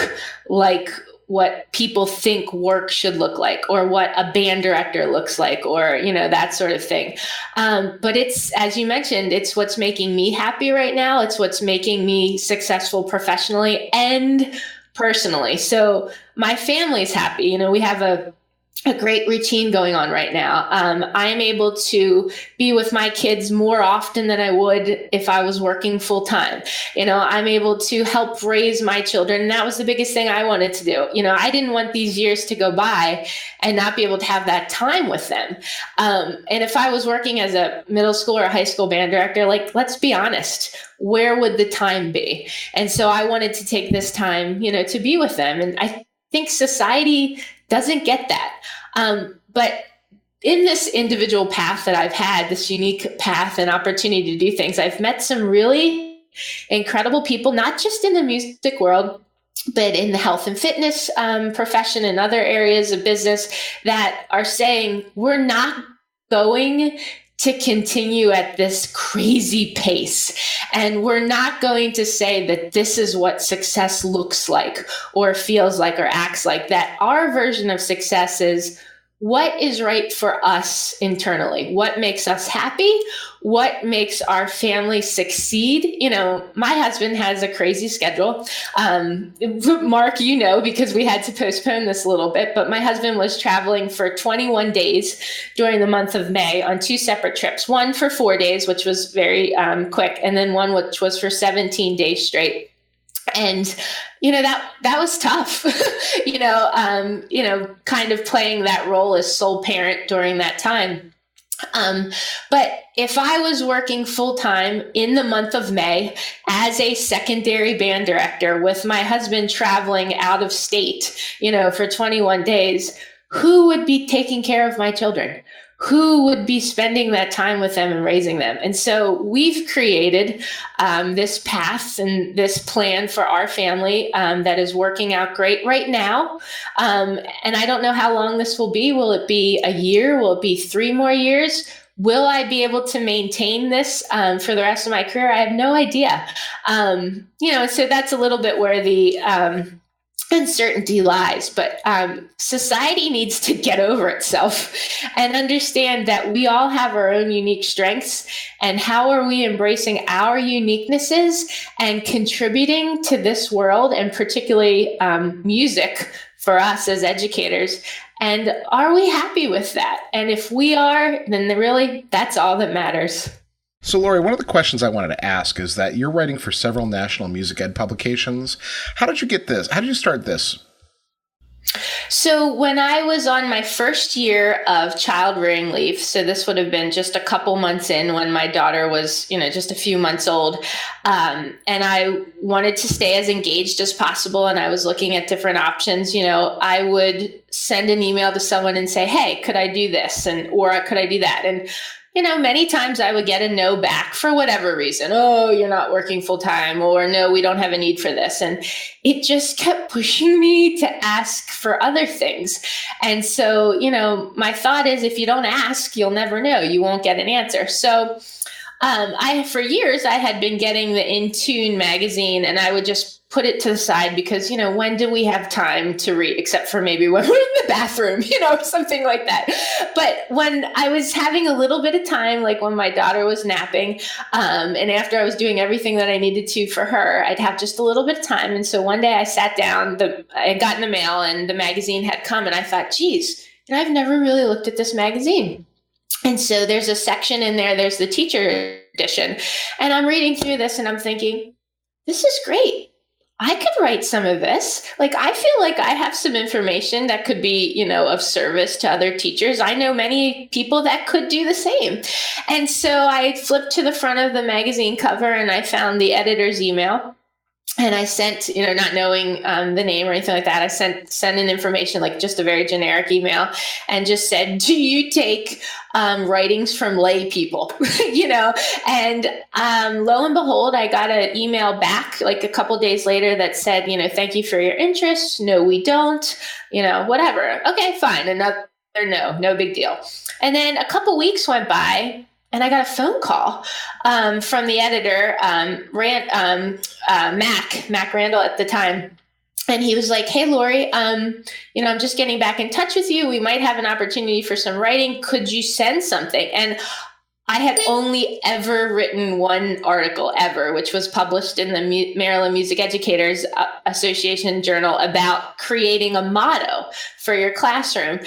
like what people think work should look like, or what a band director looks like, or, that sort of thing. But it's, as you mentioned, it's what's making me happy right now. It's what's making me successful professionally and personally. So my family's happy. We have a great routine going on right now. I am able to be with my kids more often than I would if I was working full time. I'm able to help raise my children. And that was the biggest thing I wanted to do. I didn't want these years to go by and not be able to have that time with them. And if I was working as a middle school or a high school band director, let's be honest, where would the time be? And so I wanted to take this time, to be with them. And I think society doesn't get that. But in this individual path that I've had, this unique path and opportunity to do things, I've met some really incredible people, not just in the music world, but in the health and fitness profession and other areas of business that are saying, we're not going to continue at this crazy pace. And we're not going to say that this is what success looks like or feels like or acts like. That our version of success is what is right for us internally, what makes us happy, what makes our family succeed. My husband has a crazy schedule. Mark, because we had to postpone this a little bit, but my husband was traveling for 21 days during the month of May on 2 separate trips, one for 4 days, which was very quick, and then one which was for 17 days straight. And, that was tough, kind of playing that role as sole parent during that time. But if I was working full time in the month of May as a secondary band director with my husband traveling out of state, for 21 days, who would be taking care of my children? Who would be spending that time with them and raising them? And so we've created this path and this plan for our family that is working out great right now. And I don't know how long this will be. Will it be a year? Will it be 3 more years? Will I be able to maintain this for the rest of my career? I have no idea. So that's a little bit where the uncertainty lies. But society needs to get over itself and understand that we all have our own unique strengths. And how are we embracing our uniquenesses and contributing to this world, and particularly music for us as educators? And are we happy with that? And if we are, then really, that's all that matters. So, Lori, one of the questions I wanted to ask is that you're writing for several national music ed publications. How did you get this? How did you start this? So when I was on my first year of child rearing leave, so this would have been just a couple months in when my daughter was, just a few months old, and I wanted to stay as engaged as possible, and I was looking at different options. I would send an email to someone and say, hey, could I do this? Or could I do that? And many times I would get a no back for whatever reason. Oh, you're not working full time, or no, we don't have a need for this. And it just kept pushing me to ask for other things. And so, my thought is, if you don't ask, you'll never know. You won't get an answer. So for years, I had been getting the In Tune magazine, and I would just put it to the side because, when do we have time to read, except for maybe when we're in the bathroom, something like that. But when I was having a little bit of time, like when my daughter was napping, and after I was doing everything that I needed to for her, I'd have just a little bit of time. And so one day I sat down, I had gotten the mail and the magazine had come, and I thought, geez, I've never really looked at this magazine. And so there's a section in there, there's the teacher edition. And I'm reading through this and I'm thinking, this is great. I could write some of this. Like, I feel like I have some information that could be, of service to other teachers. I know many people that could do the same. And so I flipped to the front of the magazine cover and I found the editor's email. And I sent, not knowing the name or anything like that, I sent an information, like just a very generic email, and just said, do you take writings from lay people? And lo and behold, I got an email back like a couple days later that said, thank you for your interest. No, we don't, whatever. Okay, fine. Another no big deal. And then a couple weeks went by, and I got a phone call from the editor, Mac Randall at the time. And he was like, hey, Lori, I'm just getting back in touch with you. We might have an opportunity for some writing. Could you send something? And I had only ever written one article ever, which was published in the Maryland Music Educators Association Journal about creating a motto for your classroom.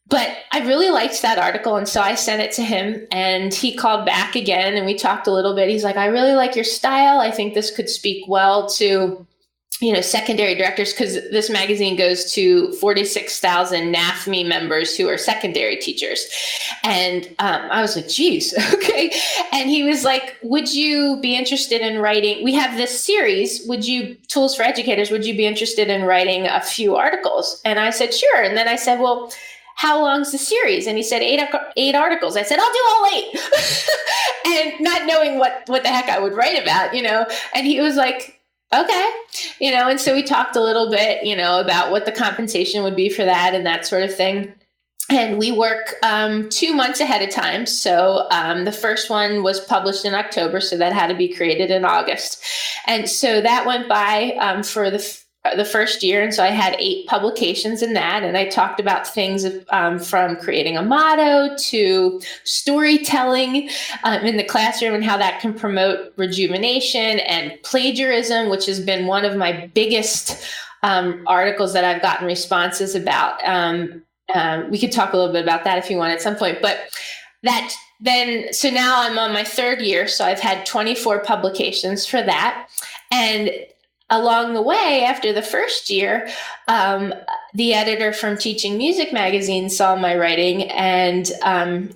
But I really liked that article, and so I sent it to him, and he called back again, and we talked a little bit. He's like, I really like your style. I think this could speak well to, secondary directors, because this magazine goes to 46,000 NafME members who are secondary teachers. And I was like, geez, okay. And he was like, would you be interested in writing? We have this series, Tools for Educators, would you be interested in writing a few articles? And I said, sure. And then I said, well, how long's the series? And he said, eight articles. I said, I'll do all 8. And not knowing what the heck I would write about, and he was like, okay, and so we talked a little bit, about what the compensation would be for that and that sort of thing. And we work 2 months ahead of time. So the first one was published in October, so that had to be created in August. And so that went by for the first year. And so I had 8 publications in that. And I talked about things from creating a motto to storytelling in the classroom and how that can promote rejuvenation, and plagiarism, which has been one of my biggest articles that I've gotten responses about. We could talk a little bit about that if you want at some point, but so now I'm on my 3rd year. So I've had 24 publications for that. And along the way, after the first year, the editor from Teaching Music magazine saw my writing and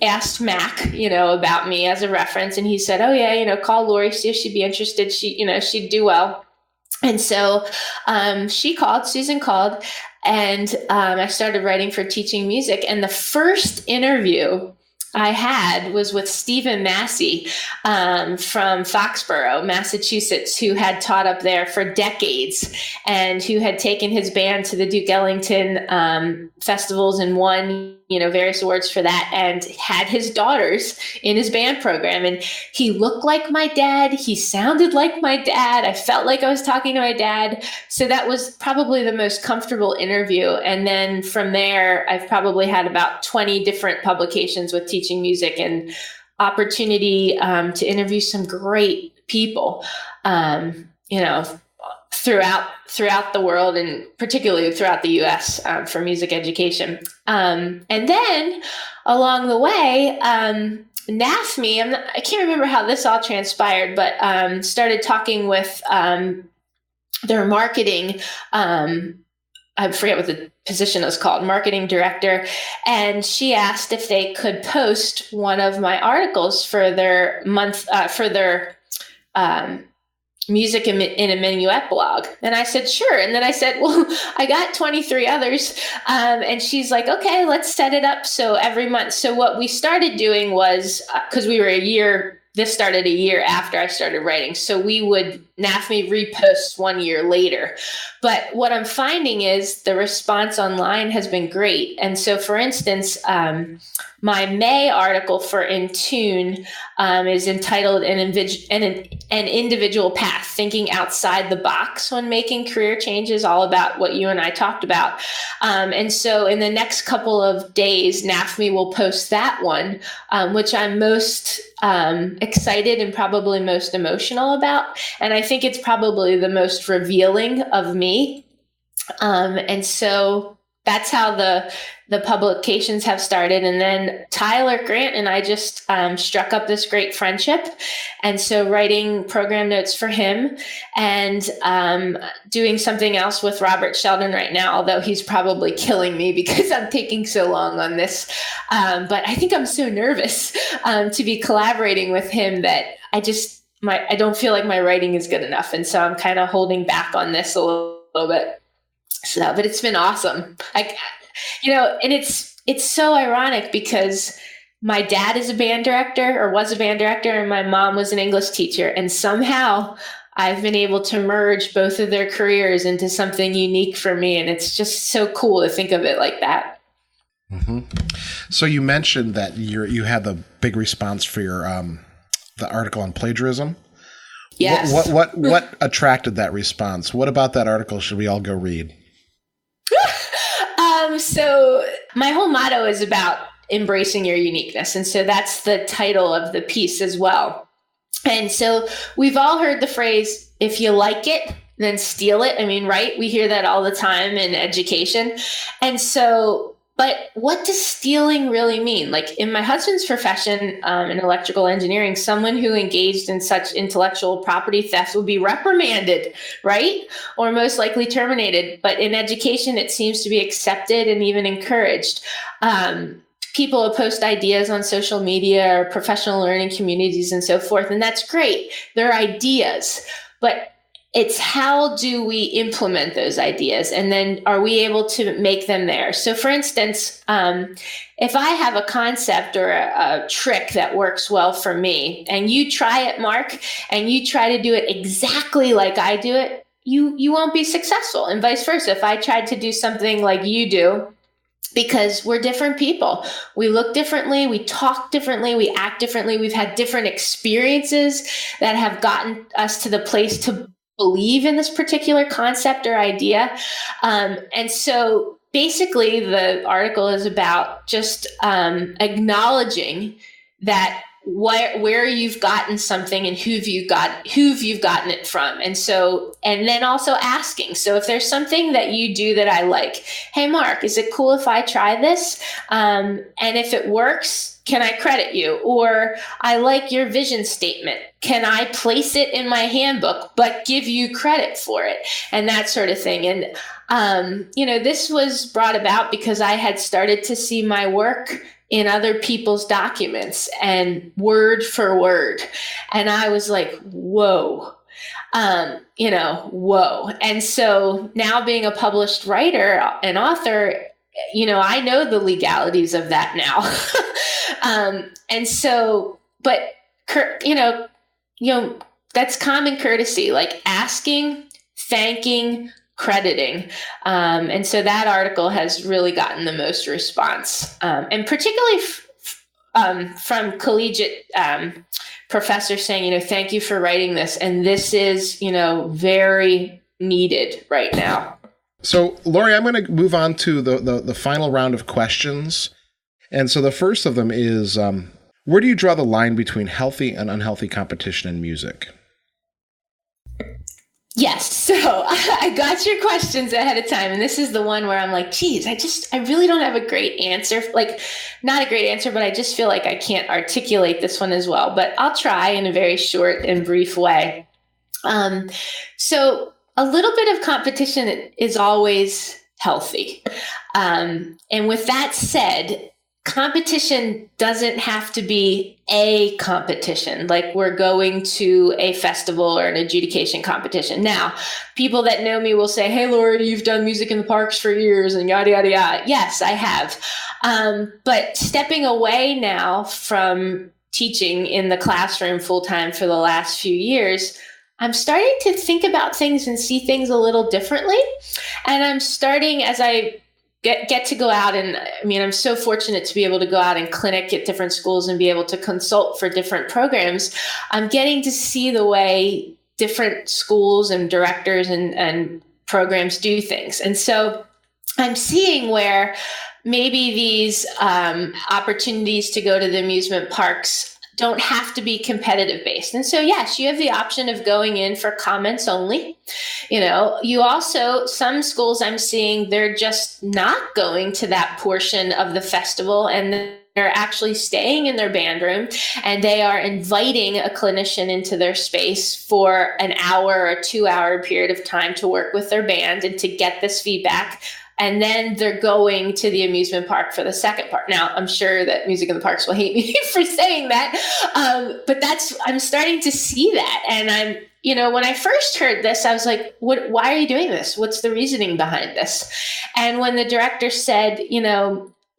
asked Mac, about me as a reference. And he said, oh yeah, call Lori, see if she'd be interested. She'd do well. And so Susan called, and I started writing for Teaching Music. And the first interview I had was with Stephen Massey from Foxborough, Massachusetts, who had taught up there for decades and who had taken his band to the Duke Ellington festivals and won, various awards for that, and had his daughters in his band program. And he looked like my dad. He sounded like my dad. I felt like I was talking to my dad. So that was probably the most comfortable interview. And then from there, I've probably had about 20 different publications with teaching music and opportunity to interview some great people, throughout the world, and particularly throughout the U.S. For music education. And then along the way, NafME, I can't remember how this all transpired, but started talking with their marketing. I forget what the position is called, marketing director. And she asked if they could post one of my articles for their music in a Minuet blog. And I said, sure. And then I said, well, I got 23 others. And she's like, okay, let's set it up. So every month. So what we started doing was, because we were this started a year after I started writing. So we would NafME repost 1 year later. But what I'm finding is the response online has been great. And so, for instance, my May article for In Tune is entitled an Individual Path, Thinking Outside the Box When Making Career Changes, all about what you and I talked about. And so in the next couple of days, NafME will post that one, which I'm most excited and probably most emotional about. And I think it's probably the most revealing of me. And so that's how the publications have started. And then Tyler Grant and I just struck up this great friendship. And so writing program notes for him, and doing something else with Robert Sheldon right now, although he's probably killing me because I'm taking so long on this. But I think I'm so nervous to be collaborating with him that I don't feel like my writing is good enough. And so I'm kind of holding back on this a little bit. So, but it's been awesome. And it's so ironic because my dad is a band director, or was a band director, and my mom was an English teacher. And somehow I've been able to merge both of their careers into something unique for me. And it's just so cool to think of it like that. Mm-hmm. So you mentioned that you had the big response for your the article on plagiarism. Yes. What attracted that response? What about that article should we all go read? So my whole motto is about embracing your uniqueness. And so that's the title of the piece as well. And so we've all heard the phrase, if you like it, then steal it. I mean, right? We hear that all the time in education. And so, but what does stealing really mean? Like in my husband's profession, in electrical engineering, someone who engaged in such intellectual property theft would be reprimanded, right? Or most likely terminated. But in education, it seems to be accepted and even encouraged. People will post ideas on social media or professional learning communities and so forth, and that's great. They're ideas, but it's how do we implement those ideas, and then are we able to make them there? So for instance, if I have a concept or a trick that works well for me, and you try it, Mark, and you try to do it exactly like I do it, you won't be successful, and vice versa. If I tried to do something like you do, because we're different people. We look differently, we talk differently, we act differently. We've had different experiences that have gotten us to the place to believe in this particular concept or idea. And so basically the article is about just acknowledging that where you've gotten something and who you've gotten it from. And so, and then also asking. So if there's something that you do that I like, hey, Mark, is it cool if I try this? And if it works, can I credit you? Or I like your vision statement. Can I place it in my handbook, but give you credit for it? And that sort of thing. And, this was brought about because I had started to see my work in other people's documents and word for word. And I was like, whoa, whoa. And so now being a published writer and author, I know the legalities of that now. And so, but, that's common courtesy, like asking, thanking, crediting. And so that article has really gotten the most response, and particularly from collegiate professors saying, thank you for writing this. And this is, very needed right now. So, Lori, I'm going to move on to the final round of questions. And so the first of them is, where do you draw the line between healthy and unhealthy competition in music? Yes. So I got your questions ahead of time. And this is the one where I'm like, geez, I really don't have a great answer. Like, not a great answer, but I just feel like I can't articulate this one as well. But I'll try in a very short and brief way. So a little bit of competition is always healthy. And with that said, competition doesn't have to be a competition, like we're going to a festival or an adjudication competition. Now, people that know me will say, hey, Lori, you've done music in the parks for years and yada, yada, yada. Yes, I have. But stepping away now from teaching in the classroom full time for the last few years, I'm starting to think about things and see things a little differently. And I'm starting, as I get to go out, and I'm so fortunate to be able to go out and clinic at different schools and be able to consult for different programs. I'm getting to see the way different schools and directors and programs do things. And so I'm seeing where maybe these opportunities to go to the amusement parks don't have to be competitive based. And so, yes, you have the option of going in for comments only. You also, some schools I'm seeing, they're just not going to that portion of the festival, and they're actually staying in their band room, and they are inviting a clinician into their space for an hour or 2 hour period of time to work with their band and to get this feedback. And then they're going to the amusement park for the second part. Now, I'm sure that Music in the Parks will hate me for saying that, but I'm starting to see that. And when I first heard this, I was like, why are you doing this? What's the reasoning behind this? And when the director said,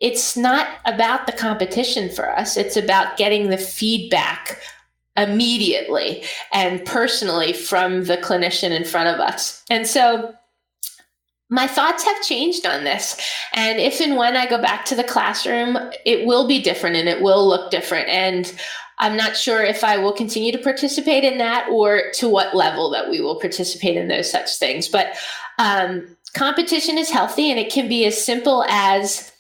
it's not about the competition for us, it's about getting the feedback immediately and personally from the clinician in front of us. And so my thoughts have changed on this. And if and when I go back to the classroom, it will be different and it will look different. And I'm not sure if I will continue to participate in that or to what level that we will participate in those such things. But competition is healthy, and it can be as simple as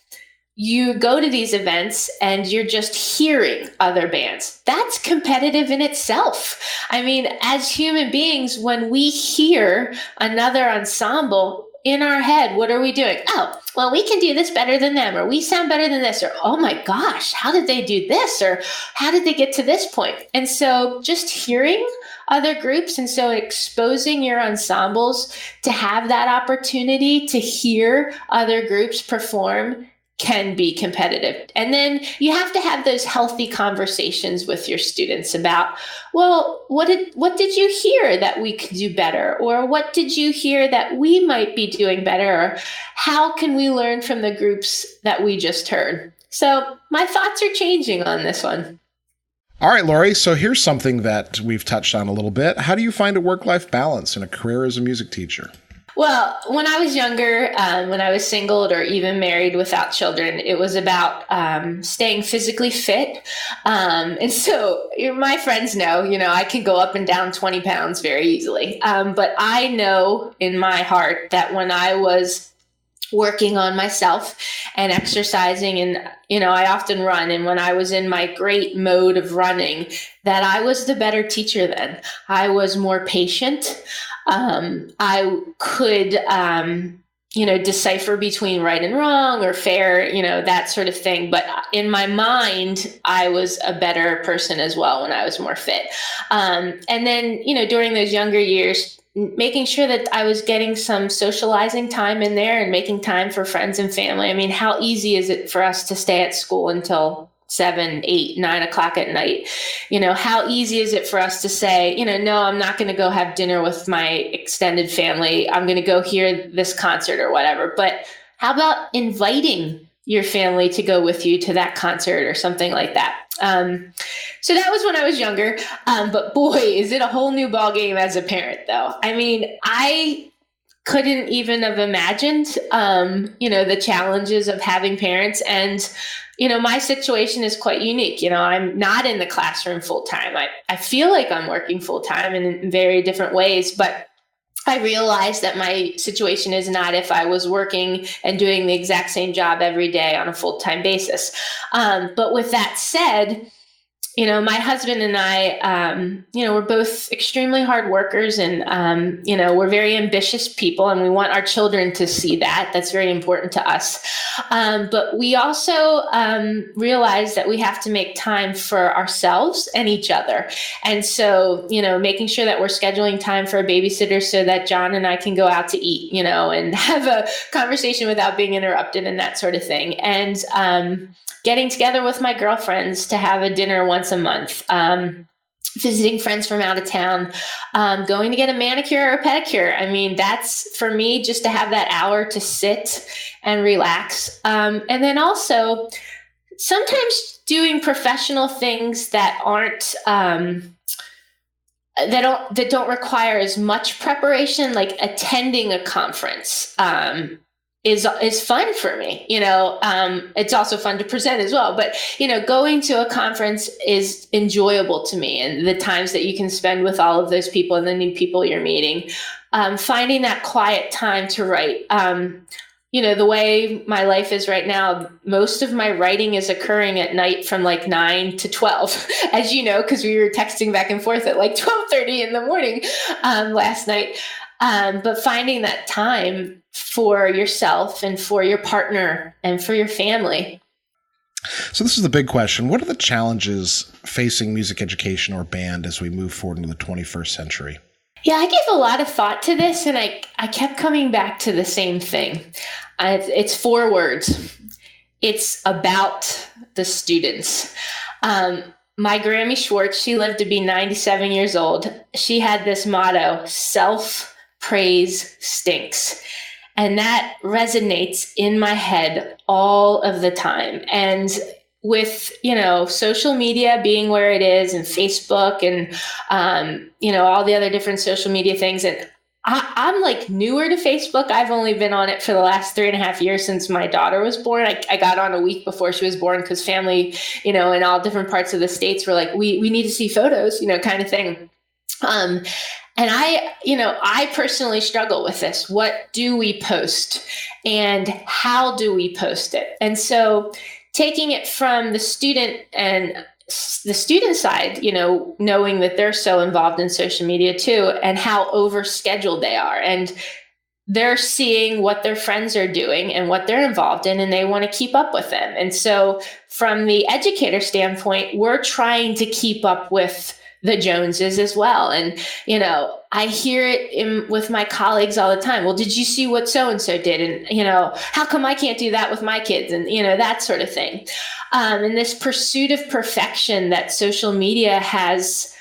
you go to these events and you're just hearing other bands. That's competitive in itself. As human beings, when we hear another ensemble, in our head, what are we doing? Oh, well, we can do this better than them, or we sound better than this, or oh my gosh, how did they do this? Or how did they get to this point? And so just hearing other groups, and so exposing your ensembles to have that opportunity to hear other groups perform can be competitive. And then you have to have those healthy conversations with your students about, well, what did you hear that we could do better? Or what did you hear that we might be doing better? Or how can we learn from the groups that we just heard? So my thoughts are changing on this one. All right, Lori, so here's something that we've touched on a little bit. How do you find a work-life balance in a career as a music teacher? Well, when I was younger, when I was single or even married without children, it was about staying physically fit. And so my friends know, I can go up and down 20 pounds very easily. But I know in my heart that when I was working on myself and exercising, and, I often run. And when I was in my great mode of running, that I was the better teacher then. I was more patient. I could, decipher between right and wrong or fair, that sort of thing. But in my mind, I was a better person as well when I was more fit. And then, during those younger years, making sure that I was getting some socializing time in there and making time for friends and family. How easy is it for us to stay at school until 7, 8, 9 o'clock at night? How easy is it for us to say, no, I'm not going to go have dinner with my extended family. I'm going to go hear this concert or whatever. But how about inviting your family to go with you to that concert or something like that? So that was when I was younger. But boy, is it a whole new ballgame as a parent, though. couldn't even have imagined, the challenges of having parents. And, my situation is quite unique. I'm not in the classroom full time. I feel like I'm working full time in very different ways, but I realized that my situation is not if I was working and doing the exact same job every day on a full-time basis. But with that said, my husband and I, we're both extremely hard workers, and, we're very ambitious people, and we want our children to see that. That's very important to us. But we also realize that we have to make time for ourselves and each other. And so, making sure that we're scheduling time for a babysitter so that John and I can go out to eat, and have a conversation without being interrupted and that sort of thing. And, getting together with my girlfriends to have a dinner once a month, visiting friends from out of town, going to get a manicure or a pedicure. I mean, that's for me, just to have that hour to sit and relax. And then also sometimes doing professional things that aren't, that don't require as much preparation, like attending a conference, is fun for me. It's also fun to present as well, but, going to a conference is enjoyable to me, and the times that you can spend with all of those people and the new people you're meeting, finding that quiet time to write. The way my life is right now, most of my writing is occurring at night from like 9 to 12, as you know, because we were texting back and forth at like 12:30 in the morning last night. But finding that time for yourself and for your partner and for your family. So this is the big question. What are the challenges facing music education or band as we move forward into the 21st century? Yeah, I gave a lot of thought to this, and I kept coming back to the same thing. It's 4 words. It's about the students. My Grammy Schwartz, she lived to be 97 years old. She had this motto: self-praise stinks. And that resonates in my head all of the time. And with, social media being where it is, and Facebook and, all the other different social media things. And I'm like newer to Facebook. I've only been on it for the last 3.5 years since my daughter was born. I got on a week before she was born because family, in all different parts of the States were like, we need to see photos, kind of thing. And I personally struggle with this. What do we post, and how do we post it? And so taking it from the student and the student side, knowing that they're so involved in social media too, and how overscheduled they are, and they're seeing what their friends are doing and what they're involved in, and they want to keep up with them. And so from the educator standpoint, we're trying to keep up with the Joneses as well. And, I hear it with my colleagues all the time. Well, did you see what so-and-so did? And, how come I can't do that with my kids? And, that sort of thing. And this pursuit of perfection that social media has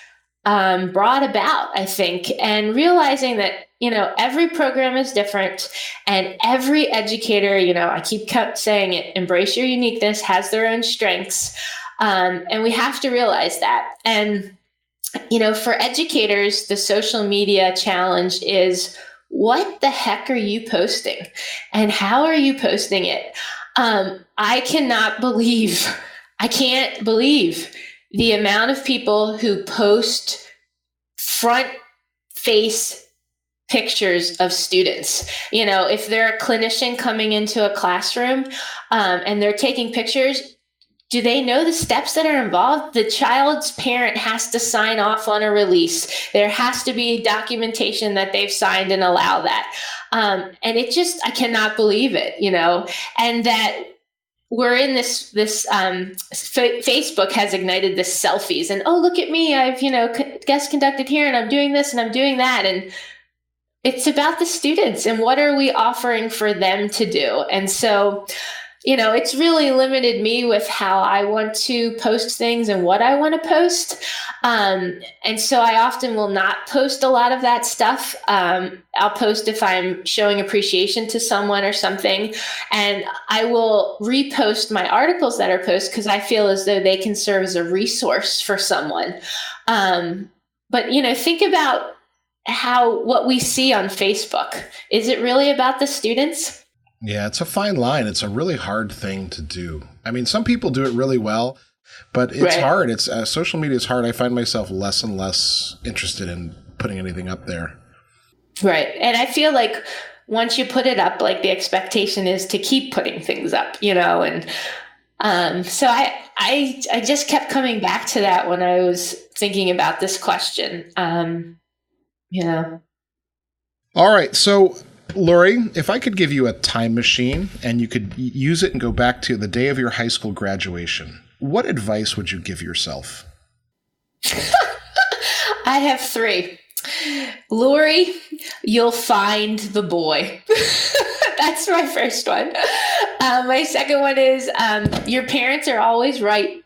brought about, I think, and realizing that, every program is different, and every educator, I keep saying it, embrace your uniqueness, has their own strengths. And we have to realize that. And for educators, the social media challenge is, what the heck are you posting, and how are you posting it? I can't believe the amount of people who post front face pictures of students. If they're a clinician coming into a classroom and they're taking pictures, do they know the steps that are involved? The child's parent has to sign off on a release. There has to be documentation that they've signed and allow that. And I cannot believe it, and that we're in this Facebook has ignited this selfies, and, oh, look at me. I've, guest conducted here, and I'm doing this and I'm doing that. And it's about the students, and what are we offering for them to do? And so, it's really limited me with how I want to post things and what I want to post. And so I often will not post a lot of that stuff. I'll post if I'm showing appreciation to someone or something. And I will repost my articles that are posted because I feel as though they can serve as a resource for someone. But, think about what we see on Facebook. Is it really about the students? Yeah, it's a fine line. It's a really hard thing to do. I mean, some people do it really well, but it's hard. It's social media is hard. I find myself less and less interested in putting anything up there. Right. And I feel like once you put it up, like the expectation is to keep putting things up, and so I just kept coming back to that when I was thinking about this question. All right. So, Lori, if I could give you a time machine and you could use it and go back to the day of your high school graduation, what advice would you give yourself? I have 3. Lori, you'll find the boy. That's my first one. My second one is your parents are always right.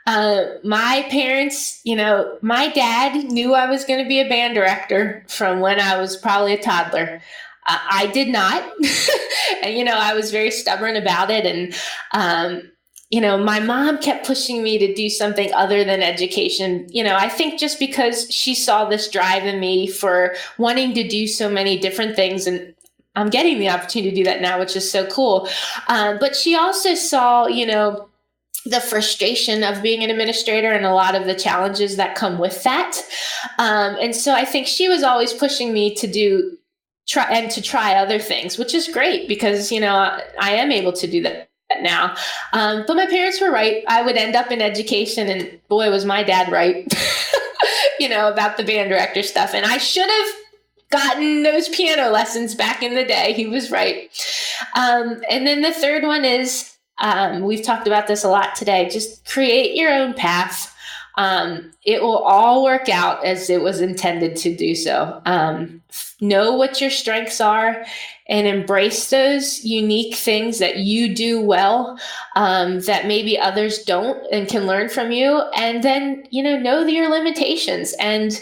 My parents, my dad knew I was going to be a band director from when I was probably a toddler. I did not. And, I was very stubborn about it. And, my mom kept pushing me to do something other than education. I think just because she saw this drive in me for wanting to do so many different things, and I'm getting the opportunity to do that now, which is so cool. But she also saw, the frustration of being an administrator and a lot of the challenges that come with that. And so I think she was always pushing me to try other things, which is great because, I am able to do that now. But my parents were right. I would end up in education, and boy, was my dad right, about the band director stuff. And I should have gotten those piano lessons back in the day. He was right. And then the third one is, we've talked about this a lot today, just create your own path. It will all work out as it was intended to do so. Know what your strengths are and embrace those unique things that you do well, that maybe others don't and can learn from you. And then, know your limitations. And,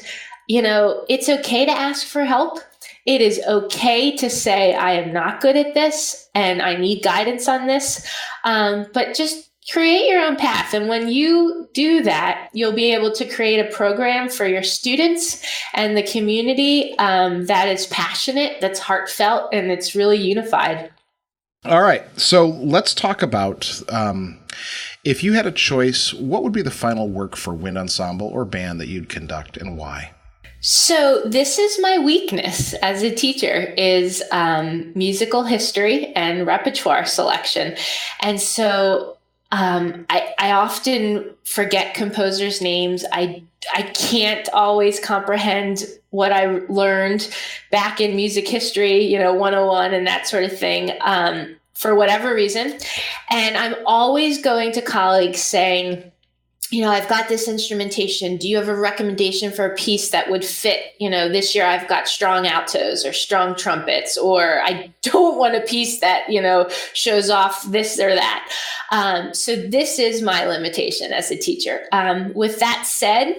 it's okay to ask for help. It is okay to say, I am not good at this and I need guidance on this. But just create your own path. And when you do that, you'll be able to create a program for your students and the community that is passionate, that's heartfelt, and it's really unified. All right. So let's talk about, if you had a choice, what would be the final work for wind ensemble or band that you'd conduct and why? So this is my weakness as a teacher is musical history and repertoire selection. And so I often forget composers' names. I can't always comprehend what I learned back in music history, 101 and that sort of thing, for whatever reason. And I'm always going to colleagues saying, I've got this instrumentation. Do you have a recommendation for a piece that would fit? This year I've got strong altos or strong trumpets, or I don't want a piece that, shows off this or that. So this is my limitation as a teacher. With that said,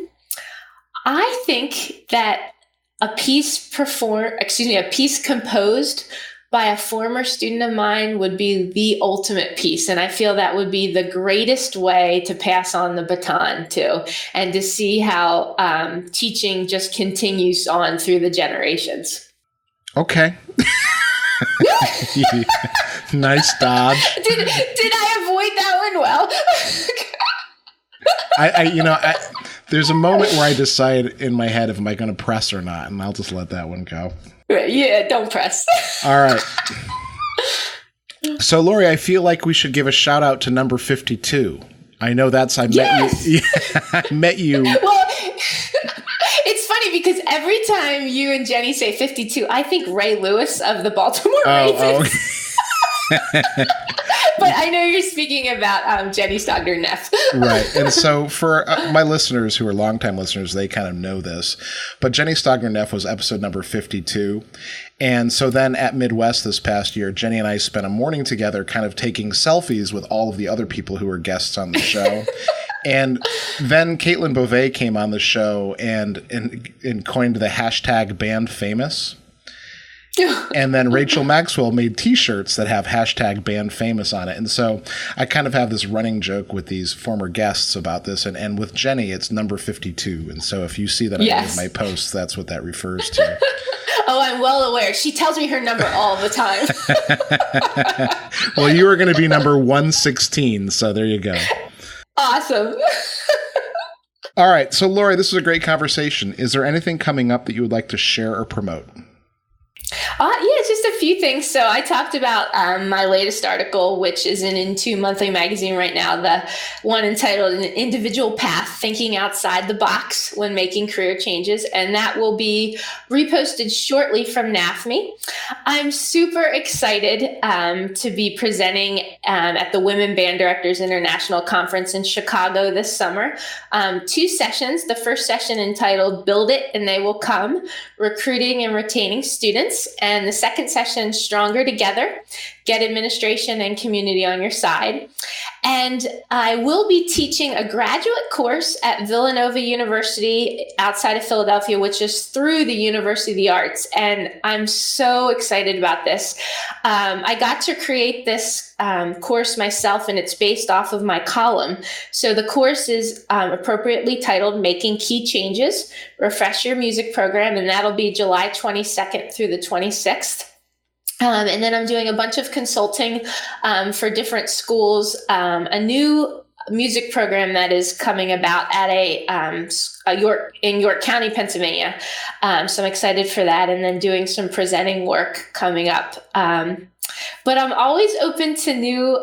I think that a piece composed by a former student of mine would be the ultimate piece. And I feel that would be the greatest way to pass on the baton to, and to see how teaching just continues on through the generations. Okay. Nice dodge. Did I avoid that one well? There's a moment where I decide in my head if am I going to press or not, and I'll just let that one go. Yeah, don't press. All right. So, Lori, I feel like we should give a shout out to number 52. I know I met you. Yeah, I met you. Well, it's funny because every time you and Jenny say 52, I think Ray Lewis of the Baltimore Ravens. But I know you're speaking about Jenny Stogner-Neff. Right. And so for my listeners who are longtime listeners, they kind of know this. But Jenny Stogner-Neff was episode number 52. And so then at Midwest this past year, Jenny and I spent a morning together kind of taking selfies with all of the other people who were guests on the show. And then Caitlin Beauvais came on the show and coined the hashtag #BandFamous. And then Rachel Maxwell made T-shirts that have hashtag band famous on it. And so I kind of have this running joke with these former guests about this. And with Jenny, it's number 52. And so if you see that I made my posts, that's what that refers to. Oh, I'm well aware. She tells me her number all the time. Well, you are going to be number 116. So there you go. Awesome. All right. So, Lori, this is a great conversation. Is there anything coming up that you would like to share or promote? Yeah, just a few things. So I talked about my latest article, which is in Into Monthly Magazine right now, the one entitled An Individual Path, Thinking Outside the Box When Making Career Changes. And that will be reposted shortly from NafME. I'm super excited to be presenting at the Women Band Directors International Conference in Chicago this summer. 2 sessions. The first session entitled Build It and They Will Come, Recruiting and Retaining Students. And the second session, Stronger Together, Get Administration and Community on Your Side. And I will be teaching a graduate course at Villanova University outside of Philadelphia, which is through the University of the Arts. And I'm so excited about this. I got to create this course myself, and it's based off of my column. So the course is appropriately titled Making Key Changes, Refresh Your Music Program, and that'll be July 22nd through the 26th. And then I'm doing a bunch of consulting for different schools, a new music program that is coming about at in York County, Pennsylvania. So I'm excited for that, and then doing some presenting work coming up. But I'm always open to new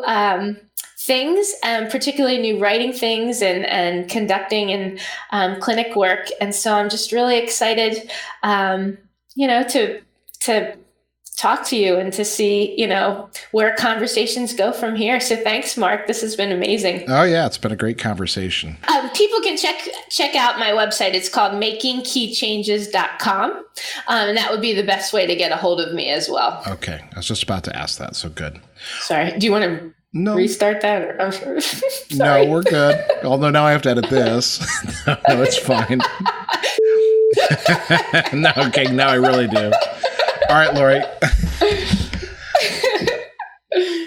things, particularly new writing things and conducting and clinic work. And so I'm just really excited, to talk to you and to see, where conversations go from here. So thanks, Mark. This has been amazing. Oh, yeah. It's been a great conversation. People can check out my website. It's called makingkeychanges.com. And that would be the best way to get a hold of me as well. Okay. I was just about to ask that. So good. Sorry. Do you want to restart that? Or, no, we're good. Although now I have to edit this. No, it's fine. No, okay. Now I really do. All right, Lori.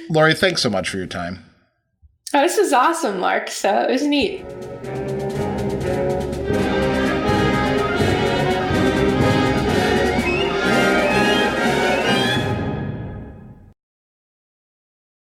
Lori, thanks so much for your time. Oh, this was awesome, Mark. So it was neat.